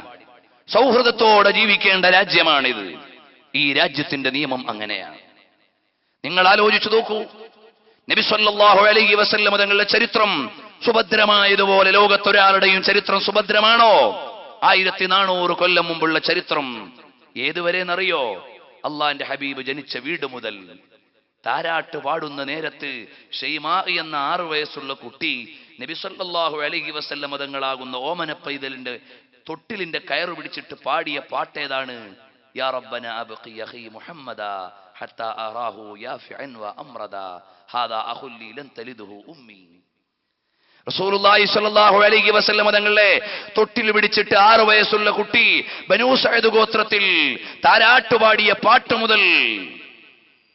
സൗഹൃദത്തോടെ ജീവിക്കേണ്ട രാജ്യമാണിത്. ഈ രാജ്യത്തിന്റെ നിയമം അങ്ങനെയാണ്. നിങ്ങൾ ആലോചിച്ചു നോക്കൂ, നബി സല്ലല്ലാഹു അലൈഹി വസല്ലം തങ്ങളുടെ ചരിത്രം സുഭദ്രമായതുപോലെ ലോകത്തൊരാളുടെയും ചരിത്രം സുഭദ്രമാണോ? 1400 കൊല്ലം മുമ്പുള്ള ചരിത്രം ഏതുവരെ എന്നറിയോ? അള്ളാന്റെ ഹബീബ് ജനിച്ച വീട് മുതൽ താരാട്ട് പാടുന്ന നേരത്ത് ഷെയ്മാ എന്ന 6 വയസ്സുള്ള കുട്ടി നബി സല്ലല്ലാഹു അലൈഹി വസല്ലം തങ്ങളാകുന്ന ഓമന പൈതലിന്റെ തൊട്ടിലിന്റെ കയറ് പിടിച്ചിട്ട് പാടിയ പാട്ടേതാണ്? യാ റബ്ബന അബ്ഖി അഖി മുഹമ്മദാ ഹത്താ അറാഹു യാഫിഅൻ വ അംറദാ ഹാദാ അഖുല്ലി ലൻ തലിദുഹു ഉമ്മി. റസൂലുള്ളാഹി സ്വല്ലല്ലാഹു അലൈഹി വസല്ലം തങ്ങളെ തൊട്ടിൽ പിടിച്ചിട്ട് 6 വയസ്സുള്ള കുട്ടി ബനൂ സഅദ് ഗോത്രത്തിൽ താരാട്ടുപാടിയ പാട്ട് മുതൽ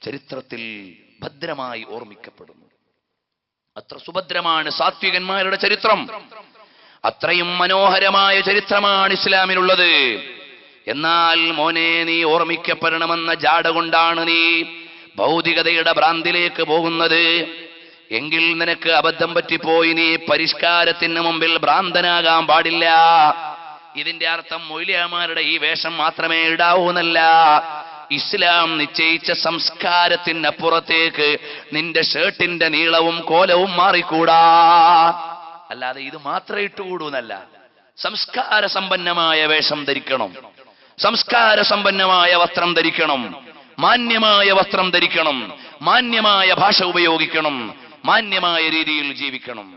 ചരിത്രത്തിൽ ഭദ്രമായി ഓർമ്മിക്കപ്പെടുന്നു. അത്ര സുഭദ്രമാണ് സാത്വികന്മാരുടെ ചരിത്രം. അത്രയും മനോഹരമായ ചരിത്രമാണ് ഇസ്ലാമിലുള്ളത്. എന്നാൽ മോനെ, നീ ഓർമ്മിക്കപ്പെടണമെന്ന ജാട കൊണ്ടാണ് നീ ഭൗതികതയുടെ ഭ്രാന്തിലേക്ക് പോകുന്നത് എങ്കിൽ നിനക്ക് അബദ്ധം പറ്റിപ്പോയി. നീ പരിഷ്കാരത്തിന് മുമ്പിൽ ഭ്രാന്തനാകാൻ പാടില്ല. ഇതിന്റെ അർത്ഥം മൗലവിമാരുടെ ഈ വേഷം മാത്രമേ ഇടാവൂന്നല്ല. ഇസ്ലാം നിശ്ചയിച്ച സംസ്കാരത്തിനപ്പുറത്തേക്ക് നിന്റെ ഷർട്ടിന്റെ നീളവും കോലവും മാറിക്കൂടാ. അല്ലാതെ ഇത് മാത്രം ഇട്ടുകൂടൂന്നല്ല. സംസ്കാര സമ്പന്നമായ വേഷം ധരിക്കണം, സംസ്കാര സമ്പന്നമായ വസ്ത്രം ധരിക്കണം, മാന്യമായ വസ്ത്രം ധരിക്കണം, മാന്യമായ ഭാഷ ഉപയോഗിക്കണം, മാന്യമായ രീതിയിൽ ജീവിക്കണം.